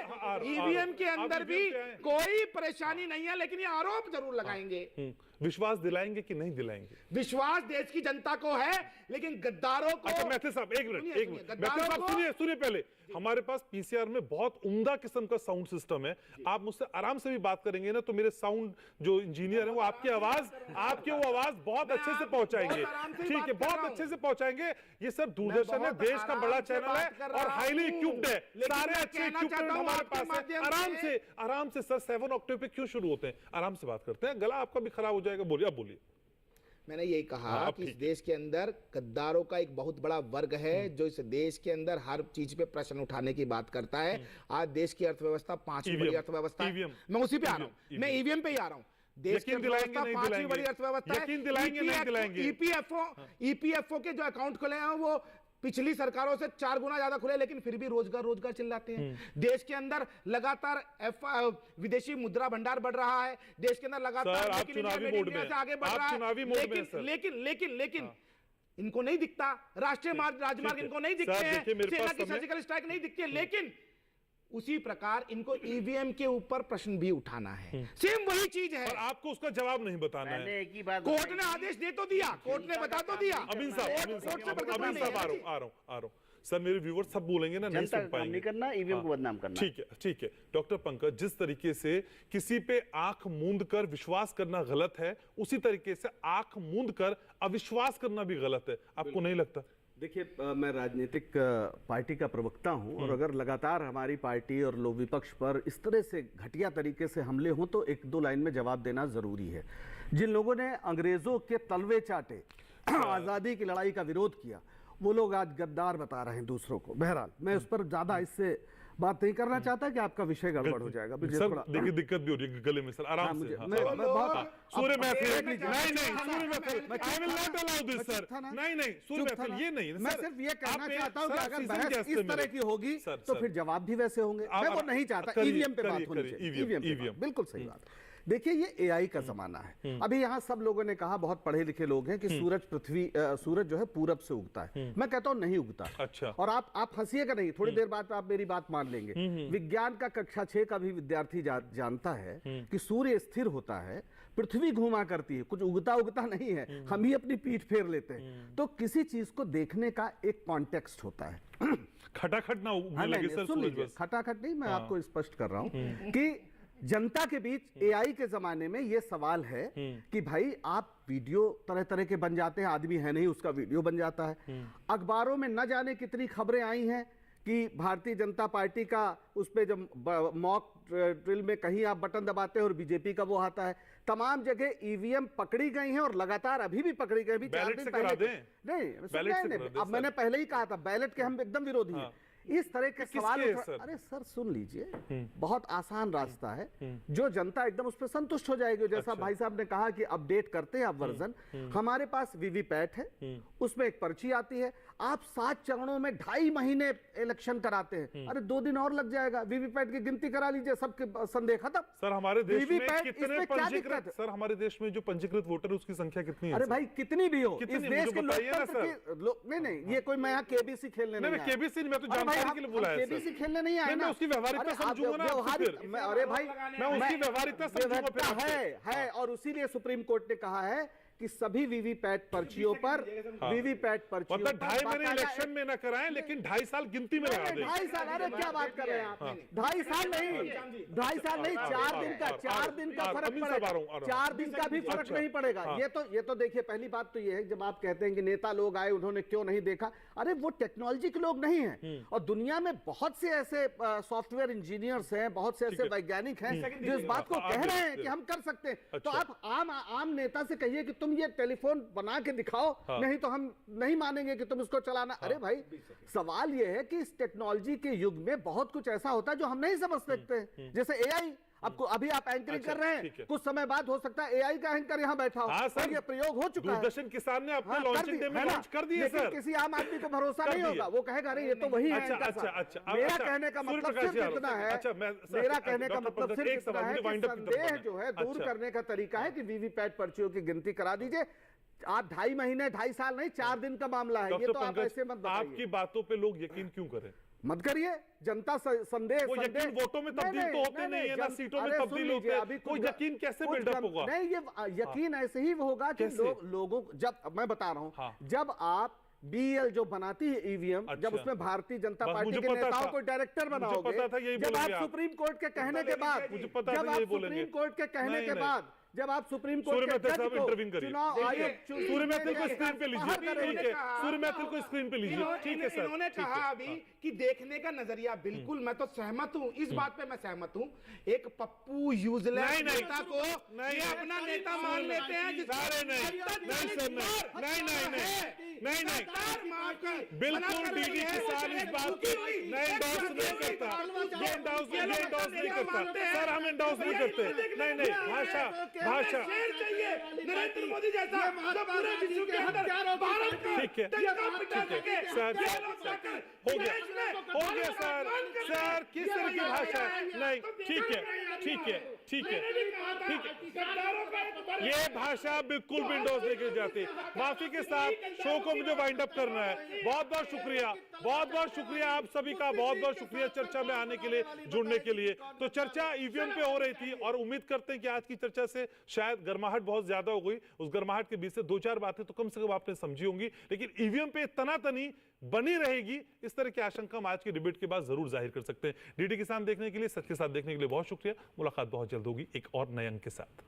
ईवीएम के अंदर भी कोई परेशानी नहीं है, लेकिन ये आरोप जरूर लगाएंगे। विश्वास दिलाएंगे कि नहीं दिलाएंगे? विश्वास देश की जनता को है, लेकिन गद्दारों को। अच्छा मैथिल साहब, एक मिनट, सुनिए पहले। हमारे पास पीसीआर में बहुत उम्दा किस्म का साउंड सिस्टम है। आप मुझसे आराम से भी बात करेंगे ना तो मेरे साउंड जो इंजीनियर है वो आपकी आवाज बहुत अच्छे से पहुंचाएंगे। ठीक है, बहुत अच्छे से पहुंचाएंगे। ये सर दूरदर्शन है, देश का बड़ा चैनल है और हाईली इक्विप्ड है, सारे अच्छे इक्विपमेंट हमारे पास है। आराम से सर 7 ऑक्टेव पे क्यों शुरू होते हैं? आराम से बात करते हैं, गला आपका भी खराब हो जाएगा। बोलिए, आप बोलिए। मैंने यही कहा कि इस देश के अंदर गद्दारों का एक बहुत बड़ा वर्ग है जो इस देश के अंदर हर चीज पे प्रश्न उठाने की बात करता है। आज देश की अर्थव्यवस्था 5वीं बड़ी अर्थव्यवस्था है, मैं उसी पे आ रहा हूँ, मैं ईवीएम पे ही आ रहा हूँ। देश की अर्थव्यवस्था 5वीं बड़ी अर्थव्यवस्था है। ईपीएफओ के जो अकाउंट खुले हैं वो पिछली सरकारों से 4 गुना ज्यादा खुले, लेकिन फिर भी रोजगार चिल्लाते हैं। देश के अंदर लगातार विदेशी मुद्रा भंडार बढ़ रहा है, देश के अंदर लगातार से आगे बढ़ रहा है, लेकिन इनको नहीं दिखता। राष्ट्रीय राजमार्ग इनको नहीं दिखते हैं, सेना की सर्जिकल स्ट्राइक नहीं दिखती है, लेकिन उसी प्रकार इनको ईवीएम के ऊपर प्रश्न भी उठाना है। सेम वही चीज है, और आपको उसका जवाब नहीं बताना है। एक ही बात, कोर्ट ने आदेश दे तो दिया, कोर्ट ने बता तो दिया। अमीन साहब आ रहा हूं। सर मेरे व्यूअर्स सब बोलेंगे ना, नहीं सुन पाएंगे। नहीं करना, ईवीएम को बदनाम करना। ठीक है डॉक्टर पंकज, जिस तरीके से किसी पे आंख मूंद कर विश्वास करना गलत है, उसी तरीके से आंख मूंद कर अविश्वास करना भी गलत है। आपको नहीं लगता? देखिए, मैं राजनीतिक पार्टी का प्रवक्ता हूं, और अगर लगातार हमारी पार्टी और लोग विपक्ष पर इस तरह से घटिया तरीके से हमले हों तो 1-2 लाइन में जवाब देना जरूरी है। जिन लोगों ने अंग्रेजों के तलवे चाटे, आज़ादी की लड़ाई का विरोध किया, वो लोग आज गद्दार बता रहे हैं दूसरों को। बहरहाल मैं उस पर ज्यादा इससे बात नहीं करना चाहता कि आपका विषय गड़बड़ हो जाएगा। देखिए दिक्कत भी हो रही है गले में सर, आराम से। सूर्य महफिल, नहीं सूर्य महफिल, I will not allow this sir. नहीं सूर्य महफिल ये नहीं। मैं सिर्फ ये कहना चाहता हूं कि अगर बहस इस तरह की होगी तो फिर जवाब भी वैसे होंगे। मैं वो नहीं चाहता। ईवीएम पे बात होनी चाहिए, ईवीएम बिल्कुल सही बात। देखिए, ये एआई का जमाना है। अभी यहाँ सब लोगों ने कहा, बहुत पढ़े लिखे लोग हैं, कि सूरज जो है पूरब से उगता है। मैं कहता हूँ नहीं उगता। अच्छा। और आप हंसिएगा नहीं, थोड़ी देर बाद आप मेरी बात मान लेंगे। विज्ञान का कक्षा 6 का भी विद्यार्थी जानता है कि सूर्य स्थिर होता है, पृथ्वी घूमा करती है, कुछ उगता नहीं है, हम ही अपनी पीठ फेर लेते हैं। तो किसी चीज को देखने का एक कॉन्टेक्स्ट होता है। खटाखट ना लगे सर, सुन लीजिए, खटाखट नहीं, मैं आपको स्पष्ट कर रहा हूँ कि जनता के बीच एआई के जमाने में यह सवाल है कि भाई आप वीडियो तरह तरह के बन जाते हैं, आदमी है नहीं उसका वीडियो बन जाता है। अखबारों में न जाने कितनी खबरें आई हैं कि भारतीय जनता पार्टी का उस पे जब मॉक ड्रिल में कहीं आप बटन दबाते हैं और बीजेपी का वो आता है। तमाम जगह ईवीएम पकड़ी गई हैं और लगातार अभी भी पकड़ी गई। अभी 4 दिन पहले नहीं, अब मैंने पहले ही कहा था बैलेट के हम एकदम विरोधी हैं। इस तरह के सवाल अरे सर सुन लीजिए, बहुत आसान रास्ता है जो जनता एकदम उस पर संतुष्ट हो जाएगी। जैसा भाई साहब ने कहा कि अपडेट करते हैं आप वर्जन, हमारे पास वीवीपैट है, उसमें एक पर्ची आती है। आप 7 चरणों में 2.5 महीने इलेक्शन कराते हैं, अरे 2 दिन और लग जाएगा। वीवीपैट की गिनती करा लीजिए, सबके संदेह खत्म। सर हमारे देश में कितने पंजीकृत, सर हमारे देश में जो पंजीकृत वोटर उसकी संख्या कितनी है? अरे भाई कितनी भी हो, इस देश के लोकतंत्र की नहीं, ये कोई मैं यहाँ केबीसी खेलने नहीं, केबीसी मैं तो जानकारी के लिए बुलाया, केबीसी खेलने नहीं आया ना, उसकी व्यवहारिकता समझूंगा ना। अरे भाई मैं उसकी व्यवहारिकता समझूंगा है और उसीलिए सुप्रीम कोर्ट ने कहा है कि सभी वीवीपैट पर्चियों पर वीवीपैट पर्चियों मतलब 2.5 महीने इलेक्शन में न कराएं, लेकिन 2.5 साल गिनती में लगा दें। 2.5 साल, अरे क्या बात कर रहे हैं आप? 2.5 साल नहीं, 2.5 साल नहीं, 4 दिन का, 4 दिन का फर्क पड़ेगा, 4 दिन का भी फर्क नहीं पड़ेगा। ये तो देखिए, पहली बात तो ये है जब आप कहते हैं कि नेता लोग आए उन्होंने क्यों नहीं देखा, अरे वो टेक्नोलॉजी के लोग नहीं है। और दुनिया में बहुत से ऐसे सॉफ्टवेयर इंजीनियर्स हैं, बहुत से ऐसे वैज्ञानिक हैं जो इस बात को कह रहे हैं कि हम कर सकते हैं। तो आप आम नेता से कहिए कि तुम ये टेलीफोन बना के दिखाओ, नहीं तो हम नहीं मानेंगे कि तुम इसको चलाना। अरे भाई सवाल ये है कि इस टेक्नोलॉजी के युग में बहुत कुछ ऐसा होता है जो हम नहीं समझ सकते। जैसे एआई, आपको अभी आप एंकरिंग कर रहे हैं, कुछ समय बाद हो सकता है एआई का एंकर यहाँ बैठा हो। सर ये प्रयोग हो चुका है, दूरदर्शन किसान ने अपने लॉन्चिंग डे में लॉन्च कर दिए सर। किसी आम आदमी को भरोसा नहीं होगा, वो कहेगा अरे ये तो वही है। मेरा कहने का मतलब सिर्फ इतना है, मेरा कहने का मतलब सिर्फ इतना है कि संदेह जो है दूर करने का तरीका है कि वीवीपैट पर्चियों की गिनती करा दीजिए। आप 2.5 महीने 2.5 साल नहीं, 4 दिन का मामला है। ये तो आप ऐसे मत बताइए। आपकी बातों पे लोग यकीन क्यों करें? मत करिए, जनता संदेह वोटों में तब्दील तो होते नहीं है ना, सीटों में तब्दील होते हैं। अभी कोई यकीन कैसे बिल्डअप होगा? नहीं, ये यकीन ऐसे ही होगा कि लोगों, जब मैं बता रहा हूं, जब आप बीएल जो बनाती है ईवीएम, जब उसमें भारतीय जनता पार्टी के नेताओं को डायरेक्टर बनाओगे, जब आप सुप्रीम कोर्ट के कहने के बाद, जब आप सुप्रीम कोर्ट के जज को चुनाव आयोग सूर्य मैथिल को स्क्रीन पे लीजिए, ठीक है, सूर्य मैथिल को स्क्रीन पे लीजिए, ठीक है सर। इन्होंने कहा अभी कि देखने का नजरिया, बिल्कुल मैं तो सहमत हूँ, इस बात पे मैं सहमत हूँ। एक पप्पू यूजलेस नेता को ये अपना नेता मान लेते हैं, बिल्कुल डीडी किसान इस बात को एंडोर्स नहीं करता, ये एंडोर्स नहीं करता सर, हम एंडोर्स नहीं करते। नहीं, भाषा नरेंद्र मोदी जैसा जो पूरे विश्व के अंदर भारत का ठीक है सर, हो गया सर, किस तरह की भाषा? नहीं, ठीक है, ये भाषा बिल्कुल विंडोज लेके जाती। माफी के साथ शो को मुझे वाइंड अप करना है। बहुत बहुत शुक्रिया आप सभी का, बहुत शुक्रिया चर्चा में आने के लिए, जुड़ने के लिए। तो चर्चा ईवीएम पे हो रही थी और उम्मीद करते हैं कि आज की चर्चा से शायद गर्माहट बहुत ज्यादा हो गई। उस गर्माहट के बीच से 2-4 बातें तो कम से कम आपने समझी होंगी, लेकिन ईवीएम पे तनातनी बनी रहेगी, इस तरह की आशंका हम आज की डिबेट के बाद जरूर जाहिर कर सकते हैं। डीडी किसान देखने के लिए, सच के साथ देखने के लिए बहुत शुक्रिया। मुलाकात बहुत जल्द होगी एक और नए अंक के साथ।